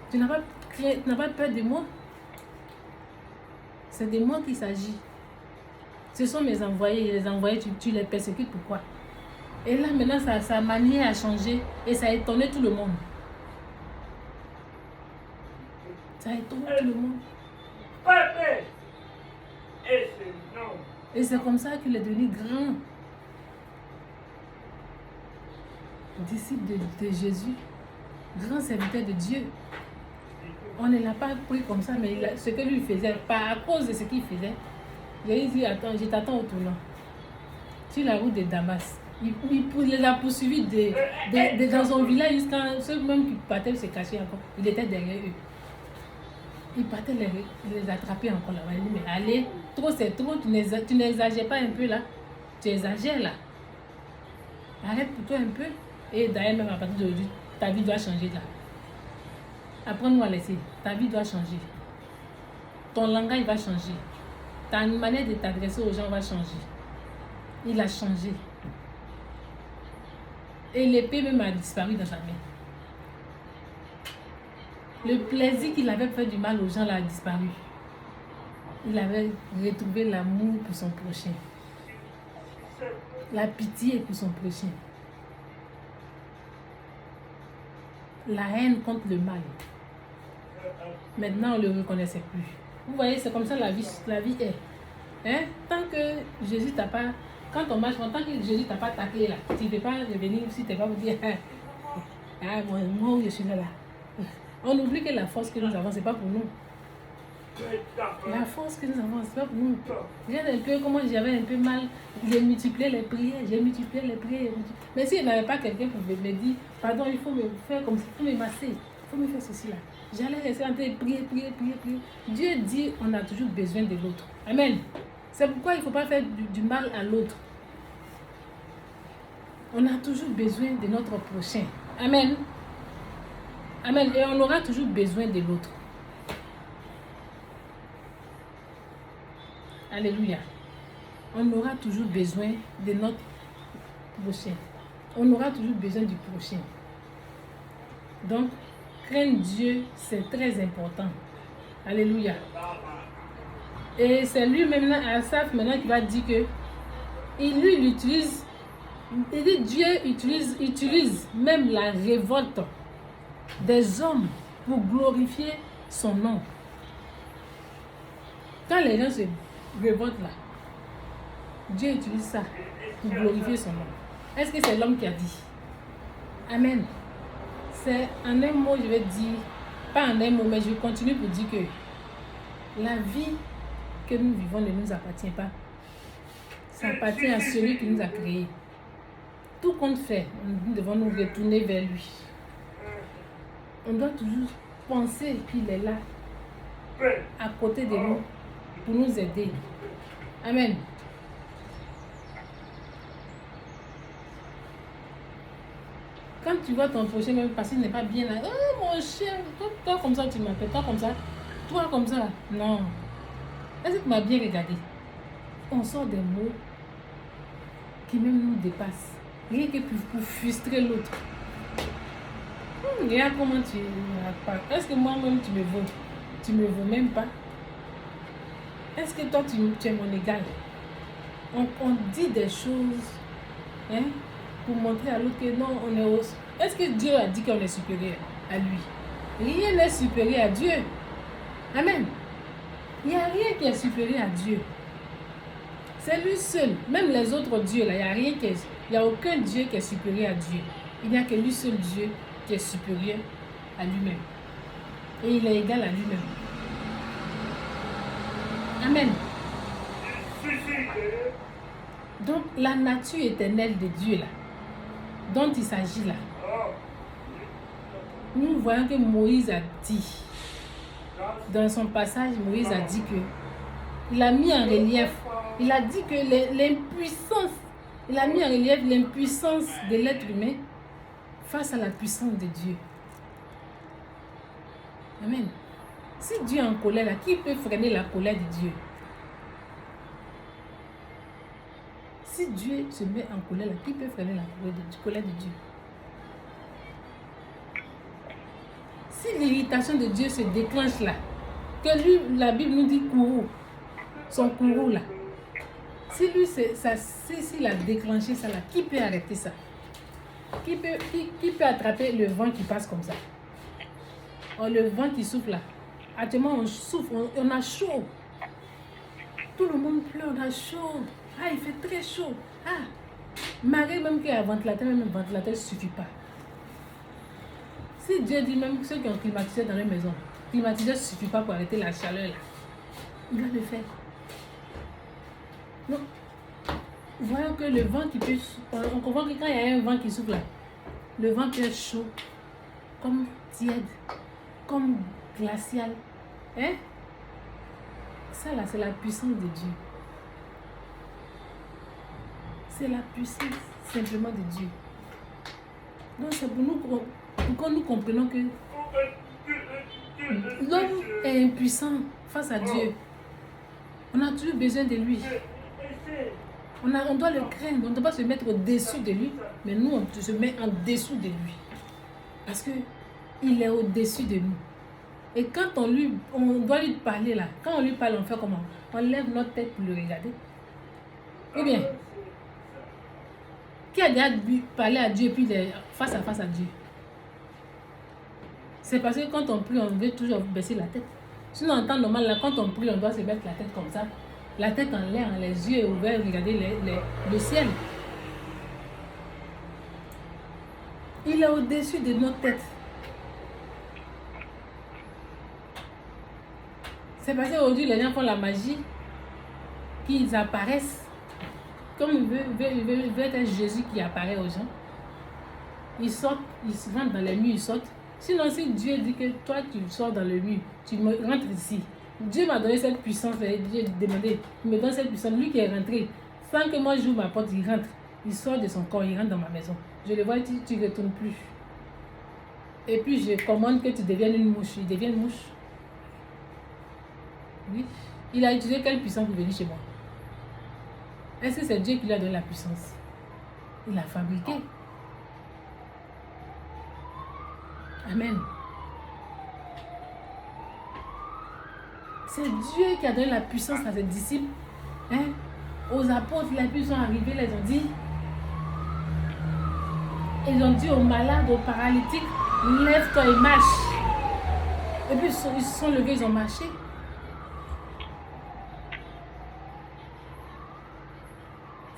Speaker 1: Tu n'as pas peur de moi? C'est de moi qu'il s'agit. Ce sont mes envoyés, les envoyés, tu les persécutes pourquoi? Et là maintenant sa manière a changé et ça a étonné tout le monde. Ça a étonné tout le monde. Et c'est comme ça qu'il est devenu grand. Disciple de Jésus, grand serviteur de Dieu. On ne l'a pas pris comme ça, mais ce que lui faisait, pas à cause de ce qu'il faisait, j'ai dit, attends, je t'attends au tournant. Sur la route de Damas. Il les a poursuivis dans son village jusqu'à ceux même qui partaient se cacher encore. Il était derrière eux. Il partait les attraper encore là-bas. Il dit, mais allez, trop c'est trop, tu n'exagères pas un peu là. Tu exagères là. Arrête pour toi un peu. Et d'ailleurs, même à partir d'aujourd'hui, ta vie doit changer là. Apprends-nous à laisser. Ta vie doit changer. Ton langage va changer. Ta manière de t'adresser aux gens va changer. Il a changé. Et l'épée même a disparu dans sa main. Le plaisir qu'il avait fait du mal aux gens là a disparu. Il avait retrouvé l'amour pour son prochain. La pitié pour son prochain. La haine contre le mal. Maintenant, on ne le reconnaissait plus. Vous voyez, c'est comme ça la vie est. Hein? Tant que Jésus t'a pas... Quand on marche, tant que Jésus t'a pas taclé là, tu ne peux pas revenir si tu ne peux pas vous dire moi je suis là. On oublie que la force que nous avons, ce n'est pas pour nous. La force que nous avons, ce n'est pas pour nous. Regarde un peu comment j'avais un peu mal. J'ai multiplié les prières. Mais s'il n'y avait pas quelqu'un pour me dire, pardon, il faut me faire comme ça, il faut me masser, il faut me faire ceci là. J'allais rester en train de prier. Dieu dit, on a toujours besoin de l'autre. Amen. C'est pourquoi il ne faut pas faire du mal à l'autre. On a toujours besoin de notre prochain. Amen. Amen. Et on aura toujours besoin de l'autre. Alléluia. On aura toujours besoin de notre prochain. On aura toujours besoin du prochain. Donc, craindre Dieu, c'est très important. Alléluia. Et c'est lui-même, Asaph, maintenant, qui va dire que il utilise, il dit Dieu utilise même la révolte des hommes pour glorifier son nom. Quand les gens se révoltent là, Dieu utilise ça pour glorifier son nom. Est-ce que c'est l'homme qui a dit? Amen. C'est en un mot, je vais dire, pas en un mot, mais je continue pour dire que la vie que nous vivons ne nous appartient pas. Ça appartient à celui qui nous a créés. Tout compte fait, nous devons nous retourner vers lui. On doit toujours penser qu'il est là, à côté de nous, pour nous aider. Amen. Quand tu vois ton prochain, même parce qu'il n'est pas bien là, oh mon chien, toi comme ça tu m'appelles, toi comme ça, non. Est-ce que tu m'as bien regardé? On sort des mots qui même nous dépassent. Rien que pour frustrer l'autre. Regarde comment tu parles. Est-ce que moi-même tu me vaux? Tu me vaux même pas? Est-ce que toi tu es mon égal? On dit des choses hein, pour montrer à l'autre que non, on est au... Est-ce que Dieu a dit qu'on est supérieur à lui? Rien n'est supérieur à Dieu. Amen. Il n'y a rien qui est supérieur à Dieu. C'est lui seul. Même les autres dieux, là, il n'y a aucun Dieu qui est supérieur à Dieu. Il n'y a que lui seul Dieu qui est supérieur à lui-même. Et il est égal à lui-même. Amen. Donc, la nature éternelle de Dieu, là, dont il s'agit là, nous voyons que Moïse a dit, dans son passage, Moïse a dit que, il a mis en relief, il a dit que l'impuissance, il a mis en relief l'impuissance de l'être humain face à la puissance de Dieu. Amen. Si Dieu est en colère, là, qui peut freiner la colère de Dieu? Si Dieu se met en colère, là, qui peut freiner la colère de Dieu? Si l'irritation de Dieu se déclenche là, que lui, la Bible nous dit courroux, son courroux là, s'il a déclenché ça là, qui peut arrêter ça? Qui peut attraper le vent qui passe comme ça? Oh, le vent qui souffle là. Actuellement, on souffle, on a chaud. Tout le monde pleure, on a chaud. Ah, il fait très chaud. Ah, Marie, même qui a un ventilateur, même un ventilateur ne suffit pas. Si Dieu dit même ceux qui ont climatisé dans les maisons, climatiseur ne suffit pas pour arrêter la chaleur là. Il va le faire. Donc, voyons que le vent qui peut... On comprend que quand il y a un vent qui souffle là, le vent peut être chaud, comme tiède, comme glacial. Hein? Ça là, c'est la puissance de Dieu. C'est la puissance simplement de Dieu. Donc c'est pour que nous comprenions que l'homme est impuissant face à Dieu. On a toujours besoin de lui. On doit le craindre. On ne doit pas se mettre au-dessus de lui. Mais nous, on se met en dessous de lui. Parce qu'il est au-dessus de nous. Et quand on doit lui parler là, quand on lui parle, on fait comment? On lève notre tête pour le regarder. Ou bien, qui a déjà parlé à Dieu puis face à Dieu? C'est parce que quand on prie, on veut toujours baisser la tête. Sinon, en temps normal, là, quand on prie, on doit se mettre la tête comme ça. La tête en l'air, les yeux ouverts, regarder le ciel. Il est au-dessus de notre tête. C'est parce qu'aujourd'hui, les gens font la magie, qu'ils apparaissent. Comme il veut être un Jésus qui apparaît aux gens. Ils sortent, ils se rentrent dans les murs, ils sortent. Sinon, si Dieu dit que toi, tu sors dans le mur, tu rentres ici. Dieu m'a donné cette puissance, Dieu a demandé, il me donne cette puissance. Lui qui est rentré, sans que moi j'ouvre ma porte, il rentre. Il sort de son corps, il rentre dans ma maison. Je le vois, tu ne retournes plus. Et puis je commande que tu deviennes une mouche. Il devient une mouche. Oui. Il a utilisé quelle puissance pour venir chez moi? Est-ce que c'est Dieu qui lui a donné la puissance? Il l'a fabriqué. Amen. C'est Dieu qui a donné la puissance à ses disciples. Hein? Aux apôtres, les puissances sont arrivés, ils ont dit. Ils ont dit aux malades, aux paralytiques, lève-toi et marche. Et puis ils se sont levés, ils ont marché.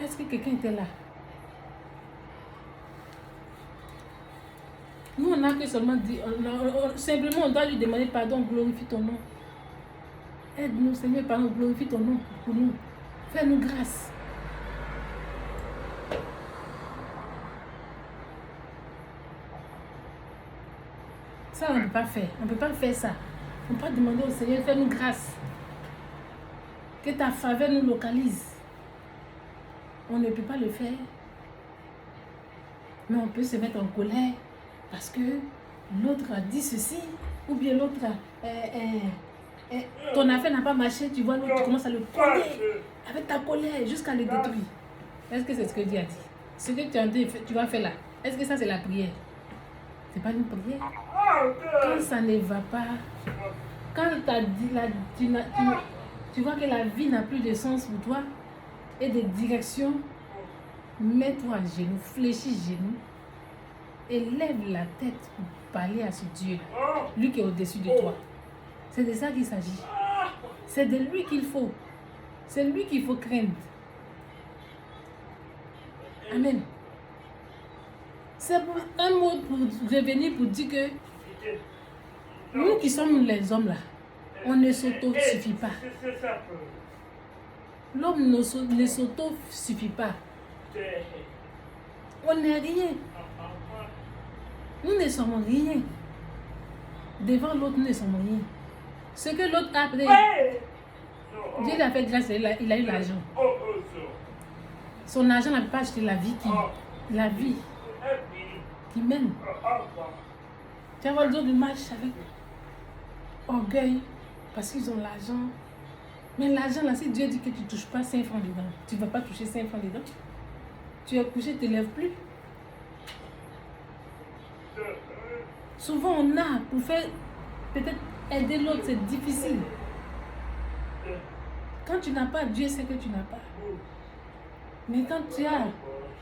Speaker 1: Est-ce que quelqu'un était là? Nous, on n'a que seulement dit, simplement on doit lui demander pardon, glorifie ton nom. Aide-nous, Seigneur, pardon, glorifie ton nom pour nous. Fais-nous grâce. Ça, on ne peut pas faire. On ne peut pas faire ça. On peut pas demander au Seigneur, fais-nous grâce. Que ta faveur nous localise. On ne peut pas le faire. Mais on peut se mettre en colère parce que l'autre a dit ceci, ou bien l'autre a... ton affaire n'a pas marché, tu vois, l'autre, tu commences à le coller avec ta colère jusqu'à le détruire. Est-ce que c'est ce que Dieu a dit? Ce que tu as dit, tu vas faire là. Est-ce que ça c'est la prière? C'est pas une prière. Quand ça ne va pas, quand tu vois que la vie n'a plus de sens pour toi et de direction, mets-toi à genoux, fléchis genoux et lève la tête pour parler à ce Dieu, lui qui est au-dessus de toi. C'est de ça qu'il s'agit. C'est de lui qu'il faut. C'est lui qu'il faut craindre. Amen. C'est un mot pour revenir pour dire que nous qui sommes les hommes là, on ne s'auto-suffit pas. L'homme ne s'auto-suffit pas. On n'est rien. Nous ne sommes rien. Devant l'autre, nous ne sommes rien. Ce que l'autre a après, Dieu lui a fait grâce, il a eu l'argent. Son argent n'a pas acheté la vie qui mène. Tu vas voir les autres marchent avec orgueil parce qu'ils ont l'argent. Mais l'argent là, si Dieu dit que tu ne touches pas 5 francs dedans, tu ne vas pas toucher 5 francs dedans. Tu es couché, tu ne te lèves plus. Souvent on a pour faire peut-être aider l'autre, c'est difficile. Quand tu n'as pas, Dieu sait que tu n'as pas. Mais quand tu as,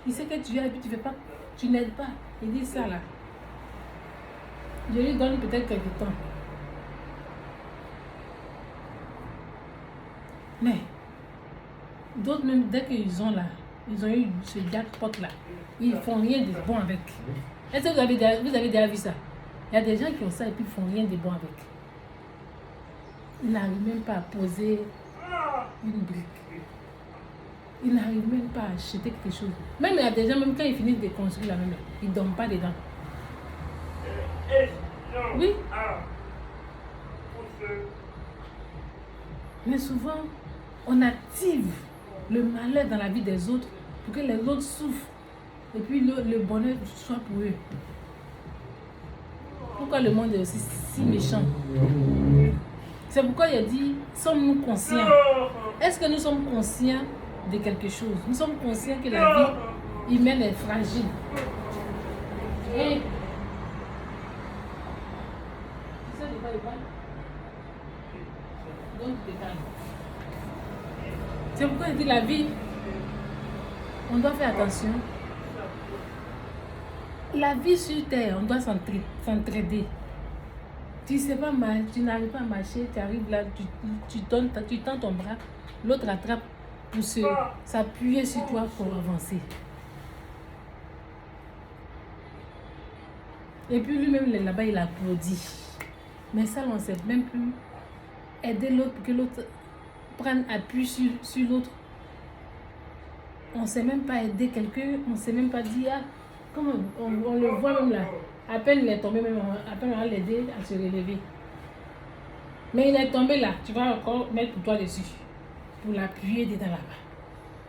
Speaker 1: il sait que tu as et puis tu fais pas, tu n'aides pas. Il dit ça là. Je lui donne peut-être quelques temps. Mais d'autres même dès qu'ils ont là, ils ont eu ce jackpot là, ils font rien de bon avec. Est-ce que vous avez déjà vu ça? Il y a des gens qui ont ça et puis ils font rien de bon avec. il n'arrive même pas à poser une brique. Il n'arrive même pas à acheter quelque chose. Même il y a des gens, même quand ils finissent de construire la même, ils ne dorment pas dedans. Oui. Mais souvent, on active le malheur dans la vie des autres pour que les autres souffrent. Et puis le bonheur soit pour eux. Pourquoi le monde est aussi si méchant? C'est pourquoi il a dit, sommes-nous conscients? Est-ce que nous sommes conscients de quelque chose? Nous sommes conscients que la vie humaine est fragile. Et c'est pourquoi il dit la vie, on doit faire attention. La vie sur terre, on doit s'entraider. Tu sais pas mal, tu n'arrives pas à marcher, tu arrives là, tu tends ton bras, l'autre attrape pour s'appuyer sur toi pour avancer. Et puis lui-même là-bas, il applaudit. Mais ça, on ne sait même plus aider l'autre pour que l'autre prenne appui sur l'autre. On ne sait même pas aider quelqu'un, on ne sait même pas dire, comment on le voit même là. À peine il est tombé, même à peine on va l'aider à se relever. Mais il est tombé là, tu vas encore mettre pour toi dessus. Pour l'appuyer dedans là-bas.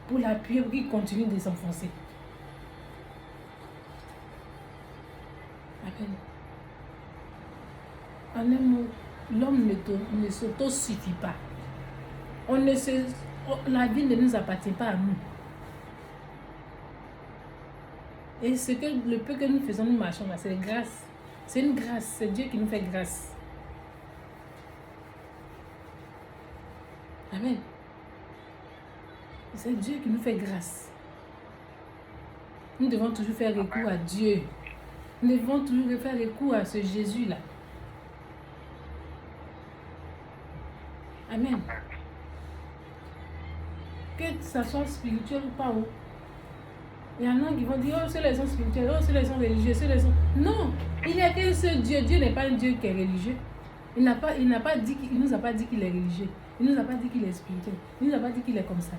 Speaker 1: Pour l'appuyer pour qu'il continue de s'enfoncer. À peine. En un mot, l'homme ne s'auto-suffit pas. La vie ne nous appartient pas à nous. Et le peu que nous faisons, nous marchons là, c'est grâce. C'est une grâce, c'est Dieu qui nous fait grâce. Amen. C'est Dieu qui nous fait grâce. Nous devons toujours faire recours à Dieu. Nous devons toujours faire recours à ce Jésus-là. Amen. Que ça soit spirituel ou pas. Il y en a qui vont dire, oh, c'est les gens spirituels, oh, c'est les gens religieux, c'est les gens... Non, il n'y a qu'un seul Dieu. Dieu n'est pas un Dieu qui est religieux. Il nous a pas dit qu'il est religieux. Il ne nous a pas dit qu'il est spirituel. Il ne nous a pas dit qu'il est comme ça.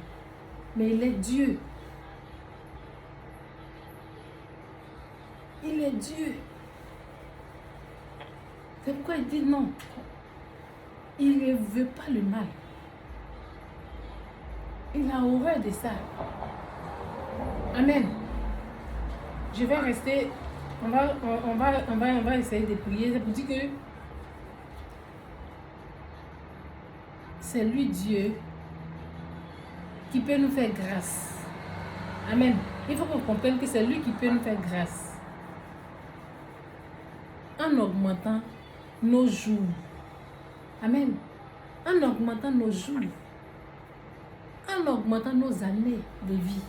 Speaker 1: Mais il est Dieu. Il est Dieu. C'est pourquoi il dit non. Il ne veut pas le mal. Il a horreur de ça. Amen. Je vais rester. On va essayer de prier. C'est pour dire que c'est lui Dieu qui peut nous faire grâce. Amen. Il faut qu'on comprenne que c'est lui qui peut nous faire grâce. En augmentant nos jours. Amen. En augmentant nos jours. En augmentant nos années de vie.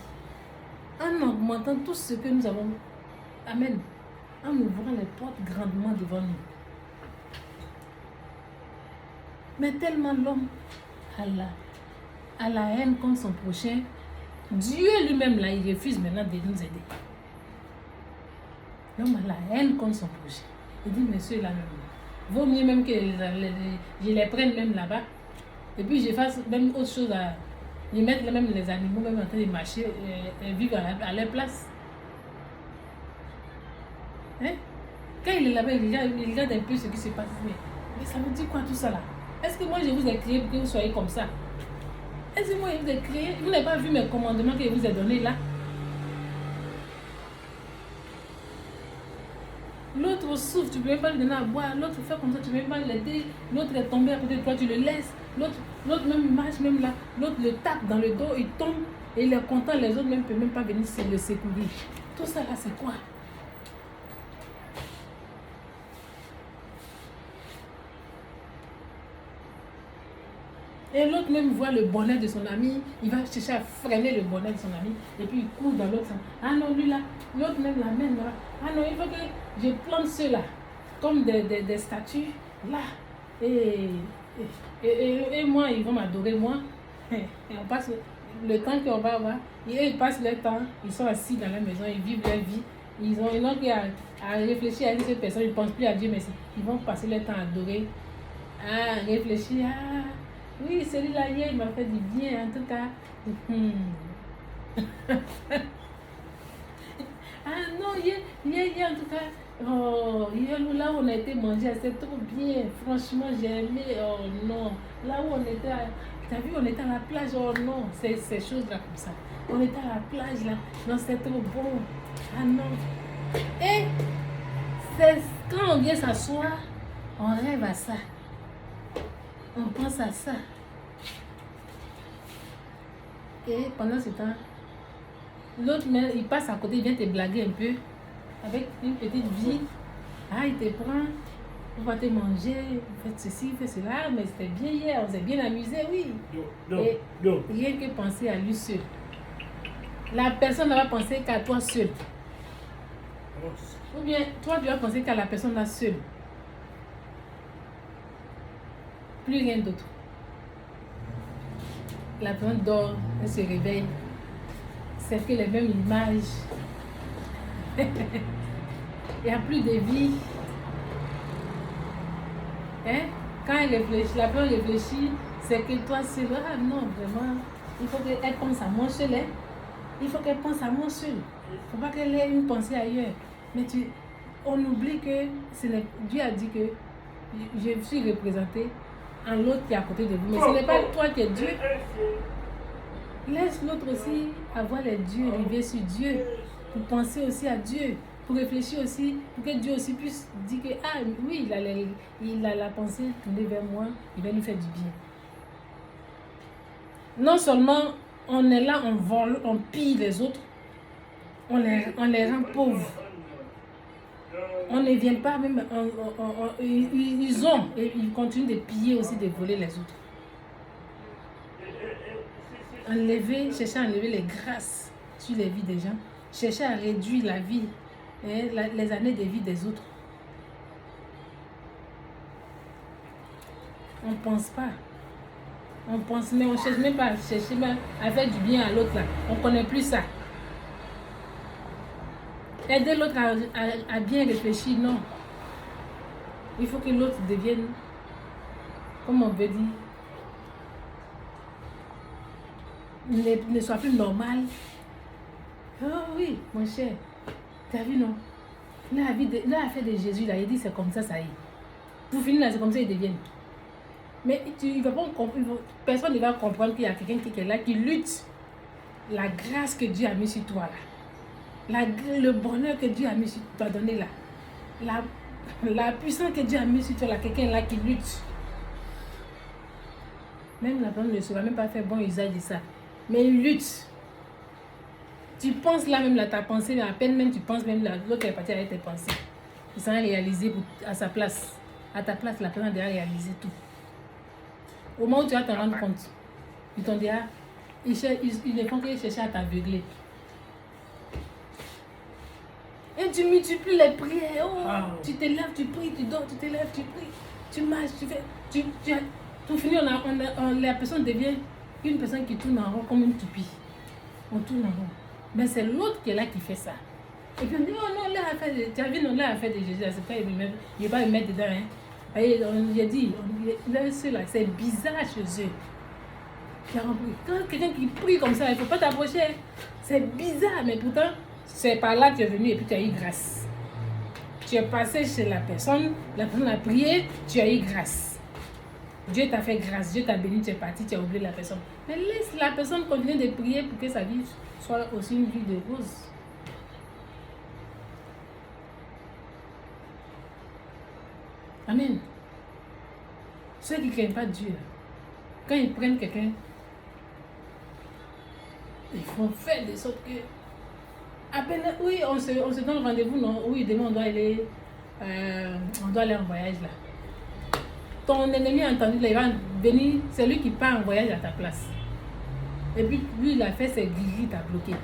Speaker 1: En augmentant tout ce que nous avons. Amen. En ouvrant les portes grandement devant nous. Mais tellement l'homme a la haine contre son prochain. Dieu lui-même, là, il refuse maintenant de nous aider. L'homme a la haine contre son prochain. Il dit, monsieur, là même, vaut mieux même que je les prenne même là-bas. Et puis je fasse même autre chose à... Ils mettent même les animaux même en train de marcher et vivre à leur place. Hein? Quand il est là-bas, il regarde un peu ce qui se passe. Mais ça veut dire quoi tout ça là? Est-ce que moi je vous ai créé pour que vous soyez comme ça? Est-ce que moi je vous ai créé? Vous n'avez pas vu mes commandements que je vous ai donnés là? L'autre souffre, tu ne peux même pas lui donner à boire. L'autre fait comme ça, tu ne peux même pas l'aider. L'autre est tombé à côté de toi, tu le laisses. L'autre même marche, même là. L'autre le tape dans le dos, il tombe. Et il est content, les autres même ne peuvent même pas venir le secourir. Tout ça là, c'est quoi? Et l'autre même voit le bonheur de son ami, il va chercher à freiner le bonheur de son ami, et puis il court dans l'autre sens. Ah non, lui là, l'autre même la main là. Ah non, il faut que je plante ceux-là, comme des statues, là. Et moi, ils vont m'adorer, moi. Et on passe le temps qu'on va avoir. Et ils passent leur temps, ils sont assis dans la maison, ils vivent leur vie. Ils n'ont qu'à réfléchir à cette personne, ils ne pensent plus à Dieu, mais ils vont passer leur temps à adorer Ah, réfléchir. Ah, oui, celui-là, hier, il m'a fait du bien, en tout cas. Ah non, hier, en tout cas, oh, hier, là où on a été manger, c'est trop bien. Franchement, j'ai aimé. Oh non, là où on était, t'as vu, on était à la plage. Oh non, ces choses-là comme ça. On était à la plage, là. Non, c'est trop bon. Ah non. Et quand on vient s'asseoir, on rêve à ça. On pense à ça. Et pendant ce temps, l'autre, il passe à côté, il vient te blaguer un peu. Avec une petite vie. Ah, il te prend. On va te manger. Faites ceci, faites cela. Mais c'était bien hier. On s'est bien amusé, oui. Et rien que penser à lui seul. La personne ne va penser qu'à toi seul. Ou bien, toi, tu vas penser qu'à la personne là seule. Plus rien d'autre. La personne dort, elle se réveille. C'est que les mêmes images. Il n'y a plus de vie. Hein? Quand elle réfléchit, la personne réfléchit, c'est que toi, c'est là. Ah non, vraiment, il faut qu'elle pense à moi seul. Hein? Il faut qu'elle pense à moi seul. Il ne faut pas qu'elle ait une pensée ailleurs. Mais on oublie que Dieu a dit que je suis représenté en l'autre qui est à côté de vous. Mais ce n'est pas toi qui es Dieu. Laisse l'autre aussi avoir les dieux, rêver sur Dieu, pour penser aussi à Dieu, pour réfléchir aussi, pour que Dieu aussi puisse dire que, ah oui, il a la pensée tournée vers moi, il va nous faire du bien. Non seulement on est là, on vole, on pille les autres, on les rend pauvres. On ne vient pas même, ils continuent de piller aussi, de voler les autres. Chercher à enlever les grâces sur les vies des gens, chercher à réduire la vie, les années de vie des autres. On ne pense pas. On pense, mais on ne cherche même pas à chercher même à faire du bien à l'autre là. On ne connaît plus ça. Aider l'autre à bien réfléchir, non. Il faut que l'autre devienne, comme on veut dire, ne soit plus normal. Oh oui, mon cher, tu as vu, non? L'affaire de Jésus, là, il dit c'est comme ça, ça y est. Pour finir, là, c'est comme ça ils deviennent. Mais personne ne va comprendre qu'il y a quelqu'un qui est là, qui lutte. La grâce que Dieu a mis sur toi, là. Le bonheur que Dieu a mis sur toi, donné là. La puissance que Dieu a mis sur toi, là, quelqu'un là qui lutte. Même la personne ne saura même pas faire bon usage de ça. Mais il lutte. Tu penses là même, là, ta pensée, mais à peine même tu penses même là, l'autre est parti avec tes pensées. Il s'en a réalisé à sa place. À ta place, la personne a déjà réalisé tout. Au moment où tu vas t'en rendre compte, ils t'ont dit, ils ne font que chercher à t'aveugler. Et tu multiplies les prières. Oh, tu te lèves, tu pries, tu dors, tu te lèves, tu pries, tu marches, tu fais. Tout fini, la personne devient une personne qui tourne en rond comme une toupie. On tourne en rond. Mais c'est l'autre qui est là qui fait ça. Et puis on dit, oh non, là, tu as vu, non, là, affaire de Jésus, c'est pas, il ne va pas me mettre dedans. Hein. Et on a dit, c'est bizarre chez eux. Quand quelqu'un qui prie comme ça, il ne faut pas t'approcher. C'est bizarre, mais pourtant, c'est par là que tu es venu et puis tu as eu grâce. Tu es passé chez la personne a prié, tu as eu grâce. Dieu t'a fait grâce, Dieu t'a béni, tu es parti, tu as oublié la personne. Mais laisse la personne continuer de prier pour que sa vie soit aussi une vie de rose. Amen. Ceux qui ne craignent pas Dieu, quand ils prennent quelqu'un, ils font faire de sorte que oui, on se donne rendez-vous, non? Oui, demain on doit aller en voyage là. Ton ennemi a entendu, là, il va venir, c'est lui qui part en voyage à ta place. Et puis lui, il a fait ses guillis, t'as bloqué.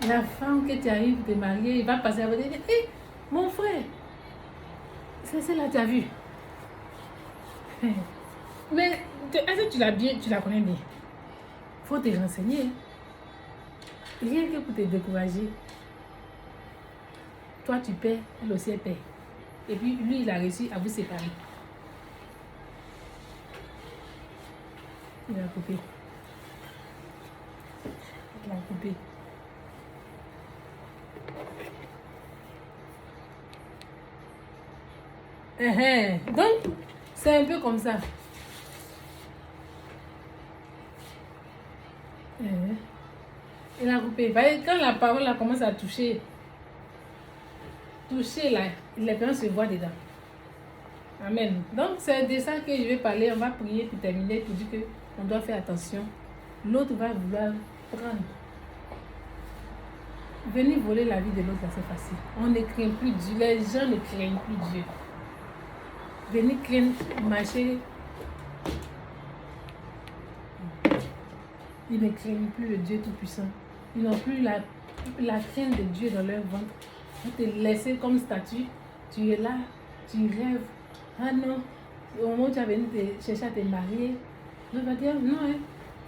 Speaker 1: La femme que tu arrives de te marier, il va passer à votre dire, hé, mon frère, c'est celle-là, tu as vu. Mais est-ce que tu la connais bien? Il faut te renseigner. Rien que pour te décourager. toi tu perds, elle aussi elle perd. Et puis lui, il a réussi à vous séparer. Il a coupé. Il a coupé. Donc, c'est un peu comme ça. Il a coupé. Quand la parole a commencé à toucher là, les gens se voient dedans. Amen. Donc, c'est de ça que je vais parler. On va prier pour terminer, pour dire qu'on doit faire attention. L'autre va vouloir prendre. Venir voler la vie de l'autre, c'est facile. On ne craint plus Dieu. Les gens ne craignent plus Dieu. Venir craindre, marcher. Ils ne craignent plus le Dieu Tout-Puissant. Ils n'ont plus la crainte de Dieu dans leur ventre. Ils te laisser comme statue. Tu es là, tu rêves. Ah non, au moment où tu as venu chercher à te marier, on va dire non, il ne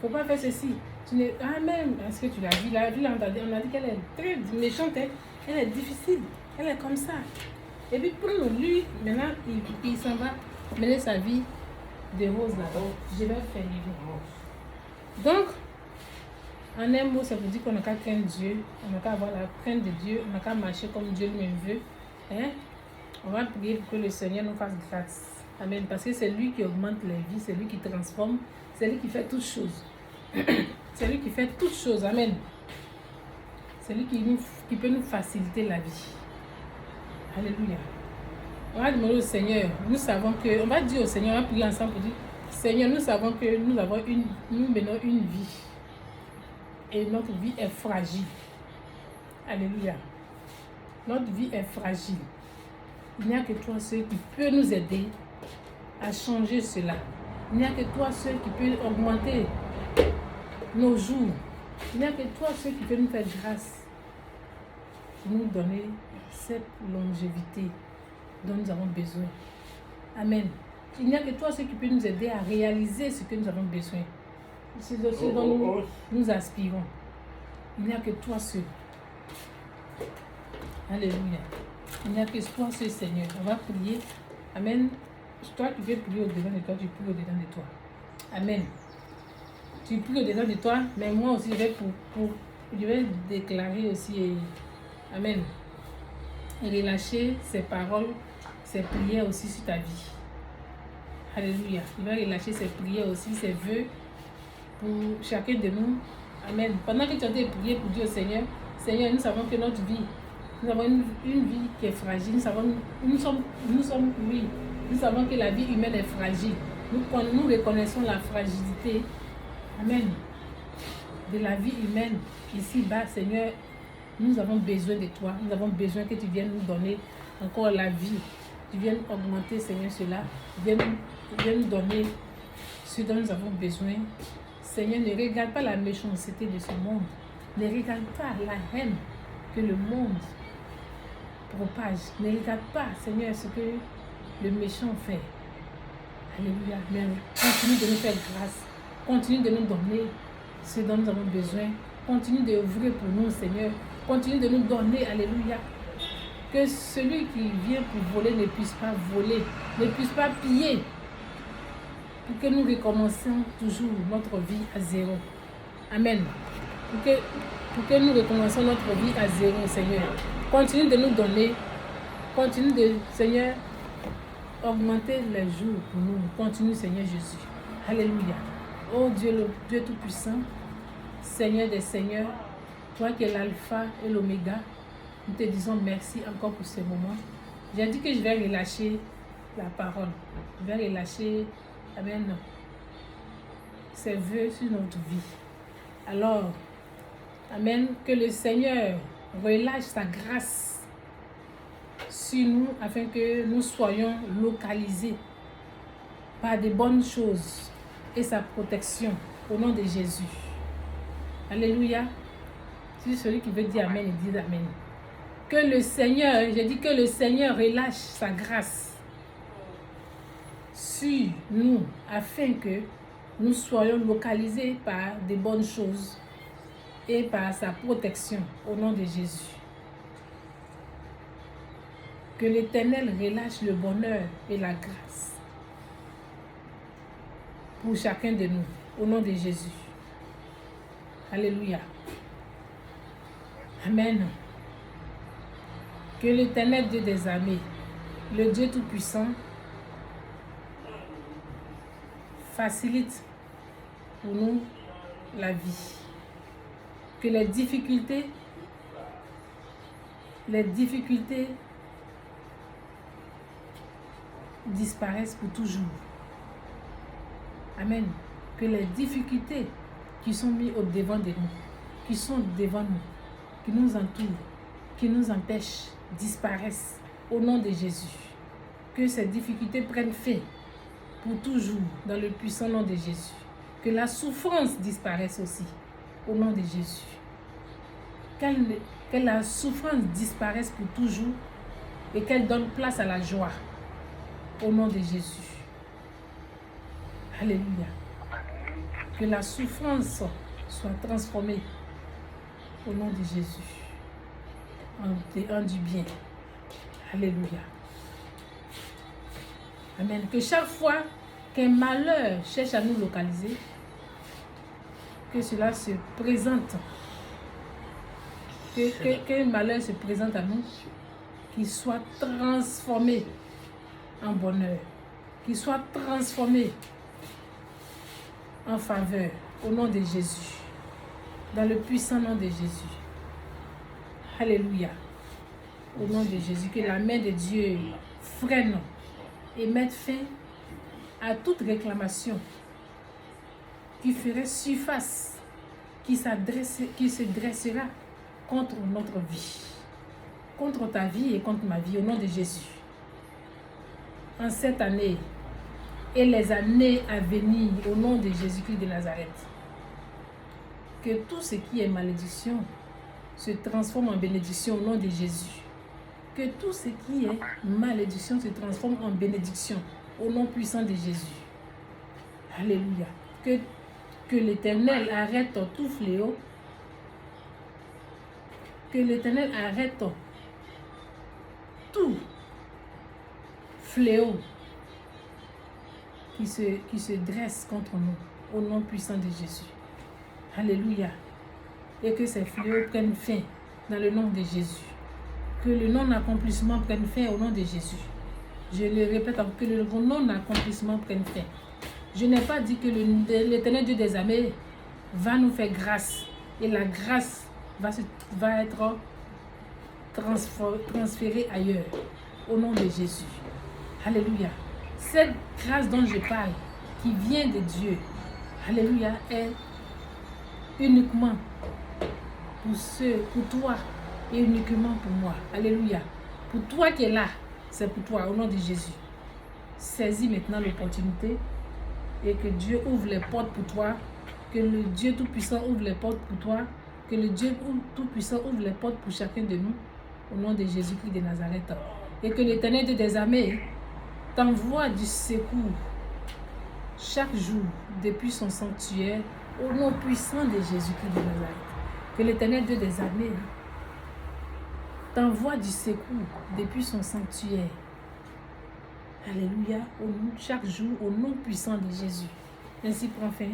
Speaker 1: faut pas faire ceci. Ah même, est-ce que tu l'as vu? La vie, on a dit qu'elle est très méchante, hein? Elle est difficile, elle est comme ça. Et puis pour lui, maintenant, il s'en va mener sa vie de rose là-bas. Je vais faire lui. Donc, en un mot, ça veut dire qu'on n'a qu'à craindre Dieu, on n'a qu'à avoir la crainte de Dieu, on n'a qu'à marcher comme Dieu lui-même veut. Hein? On va prier pour que le Seigneur nous fasse grâce. Amen. Parce que c'est lui qui augmente les vies, c'est lui qui transforme, c'est lui qui fait toutes choses. C'est lui qui fait toutes choses. Amen. C'est lui qui peut nous faciliter la vie. Alléluia. On va demander au Seigneur, nous savons que, on va dire au Seigneur, on va prier ensemble pour dire, Seigneur, nous savons que nous menons une vie. Et notre vie est fragile. Alléluia. Notre vie est fragile. Il n'y a que toi seul qui peut nous aider à changer cela. Il n'y a que toi seul qui peut augmenter nos jours. Il n'y a que toi seul qui peut nous faire grâce. Nous donner cette longévité dont nous avons besoin. Amen. Il n'y a que toi seul qui peut nous aider à réaliser ce que nous avons besoin. C'est de ce dont nous aspirons. Il n'y a que toi seul. Alléluia. Il n'y a que toi seul, Seigneur. On va prier. Amen. Toi, tu veux prier au-dedans de toi, tu pries au-dedans de toi. Amen. Tu pries au-dedans de toi, mais moi aussi, je vais déclarer aussi. Amen. Et relâcher ces paroles, ces prières aussi sur ta vie. Alléluia. Il va relâcher ses prières aussi, ses vœux pour chacun de nous. Amen. Pendant que tu as prié pour dire au Seigneur, Seigneur, nous savons que notre vie, nous avons une vie qui est fragile. Nous savons que la vie humaine est fragile. Nous reconnaissons la fragilité. Amen. De la vie humaine. Ici-bas, Seigneur, nous avons besoin de toi. Nous avons besoin que tu viennes nous donner encore la vie. Tu viennes augmenter, Seigneur, cela. Tu viennes nous donner ce dont nous avons besoin. Seigneur, ne regarde pas la méchanceté de ce monde. Ne regarde pas la haine que le monde propage. Ne regarde pas, Seigneur, ce que le méchant fait. Alléluia. Mais continue de nous faire grâce. Continue de nous donner ce dont nous avons besoin. Continue d'œuvrer pour nous, Seigneur. Continue de nous donner, alléluia. Que celui qui vient pour voler ne puisse pas voler, ne puisse pas piller. Pour que nous recommencions toujours notre vie à zéro. Amen. Pour que nous recommencions notre vie à zéro, Seigneur. Continue de nous donner. Continue de, Seigneur, augmenter les jours pour nous. Continue, Seigneur Jésus. Alléluia. Oh Dieu, le Dieu Tout-Puissant, Seigneur des Seigneurs, toi qui es l'alpha et l'oméga, nous te disons merci encore pour ce moment. J'ai dit que je vais relâcher la parole. Je vais relâcher, amen, ses vœux sur notre vie. Alors, amen, que le Seigneur relâche sa grâce sur nous afin que nous soyons localisés par de bonnes choses et sa protection au nom de Jésus. Alléluia. Si celui qui veut dire amen, il dit amen. Que le Seigneur, j'ai dit que le Seigneur relâche sa grâce sur nous afin que nous soyons localisés par de bonnes choses et par sa protection au nom de Jésus. Que l'Éternel relâche le bonheur et la grâce pour chacun de nous, au nom de Jésus. Alléluia. Amen. Que l'Éternel Dieu des armées, le Dieu Tout-Puissant, facilite pour nous la vie. Que les difficultés disparaissent pour toujours. Amen. Que les difficultés qui sont mises au devant de nous, qui sont devant nous, qui nous entourent, qui nous empêchent, disparaissent au nom de Jésus. Que ces difficultés prennent fin pour toujours dans le puissant nom de Jésus. Que la souffrance disparaisse aussi au nom de Jésus. Que la souffrance disparaisse pour toujours et qu'elle donne place à la joie au nom de Jésus. Alléluia. Que la souffrance soit transformée au nom de Jésus en du bien. Alléluia. Amen. Que chaque fois qu'un malheur cherche à nous localiser, que cela se présente, qu'un malheur se présente à nous, qu'il soit transformé en bonheur, qu'il soit transformé en faveur, au nom de Jésus, dans le puissant nom de Jésus. Alléluia. Au nom de Jésus, que la main de Dieu freine et mette fin à toute réclamation qui ferait surface, qui se dressera contre notre vie, contre ta vie et contre ma vie, au nom de Jésus. En cette année et les années à venir, au nom de Jésus-Christ de Nazareth, que tout ce qui est malédiction se transforme en bénédiction au nom de Jésus. Que tout ce qui est malédiction se transforme en bénédiction au nom puissant de Jésus. Alléluia. Que l'Éternel arrête tout fléau. Que l'Éternel arrête tout fléau qui se dresse contre nous au nom puissant de Jésus. Alléluia. Et que ces fléaux prennent fin dans le nom de Jésus. Que le non-accomplissement prenne fin au nom de Jésus. Je le répète, que le non-accomplissement prenne fin. Je n'ai pas dit que l'Éternel Dieu des armées va nous faire grâce. Et la grâce va être transférée ailleurs. Au nom de Jésus. Alléluia. Cette grâce dont je parle, qui vient de Dieu, alléluia, est uniquement pour toi et uniquement pour moi. Alléluia. Pour toi qui es là, c'est pour toi, au nom de Jésus. Saisis maintenant l'opportunité et que Dieu ouvre les portes pour toi, que le Dieu Tout-Puissant ouvre les portes pour toi, que le Dieu Tout-Puissant ouvre les portes pour chacun de nous, au nom de Jésus-Christ de Nazareth. Et que l'Éternel Dieu des armées t'envoie du secours chaque jour depuis son sanctuaire, au nom puissant de Jésus-Christ de Nazareth. Que l'Éternel Dieu des armées t'envoie du secours depuis son sanctuaire. Alléluia, chaque jour, au nom puissant de Jésus. Ainsi prend fin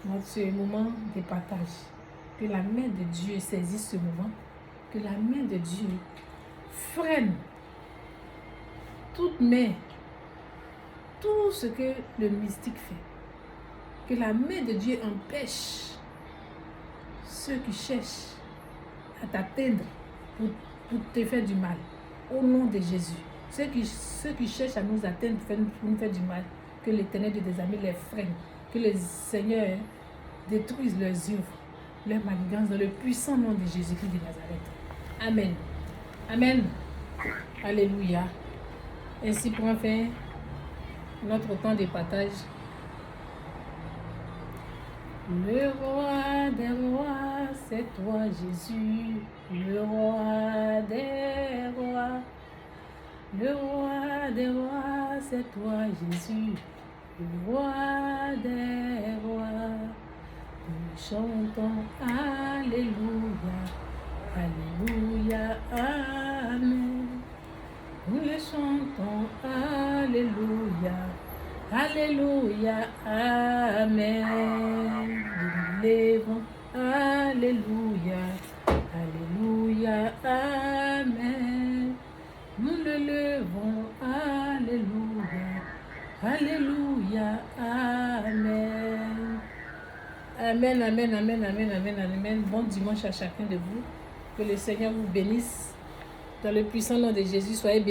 Speaker 1: notre moment de partage. Que la main de Dieu saisisse ce moment. Que la main de Dieu freine toute main, tout ce que le mystique fait. Que la main de Dieu empêche ceux qui cherchent à t'atteindre pour te faire du mal. Au nom de Jésus. Ceux qui cherchent à nous atteindre pour nous faire du mal, que l'Éternel des armées les freine. Que le Seigneur détruise leurs œuvres, leurs manigances dans le puissant nom de Jésus-Christ de Nazareth. Amen. Amen. Alléluia. Ainsi prend fin notre temps de partage. Le roi des rois, c'est toi Jésus. Le roi des rois. Le roi des rois, c'est toi Jésus. Le roi des rois. Nous chantons Alléluia. Alléluia. Amen. Nous les chantons, Alléluia, Alléluia, Amen. Nous levons, Alléluia, Alléluia, Amen. Nous le levons, Alléluia, Alléluia, Amen. Amen, amen, amen, amen, amen, amen. Bon dimanche à chacun de vous. Que le Seigneur vous bénisse. Dans le puissant nom de Jésus, soyez bénis.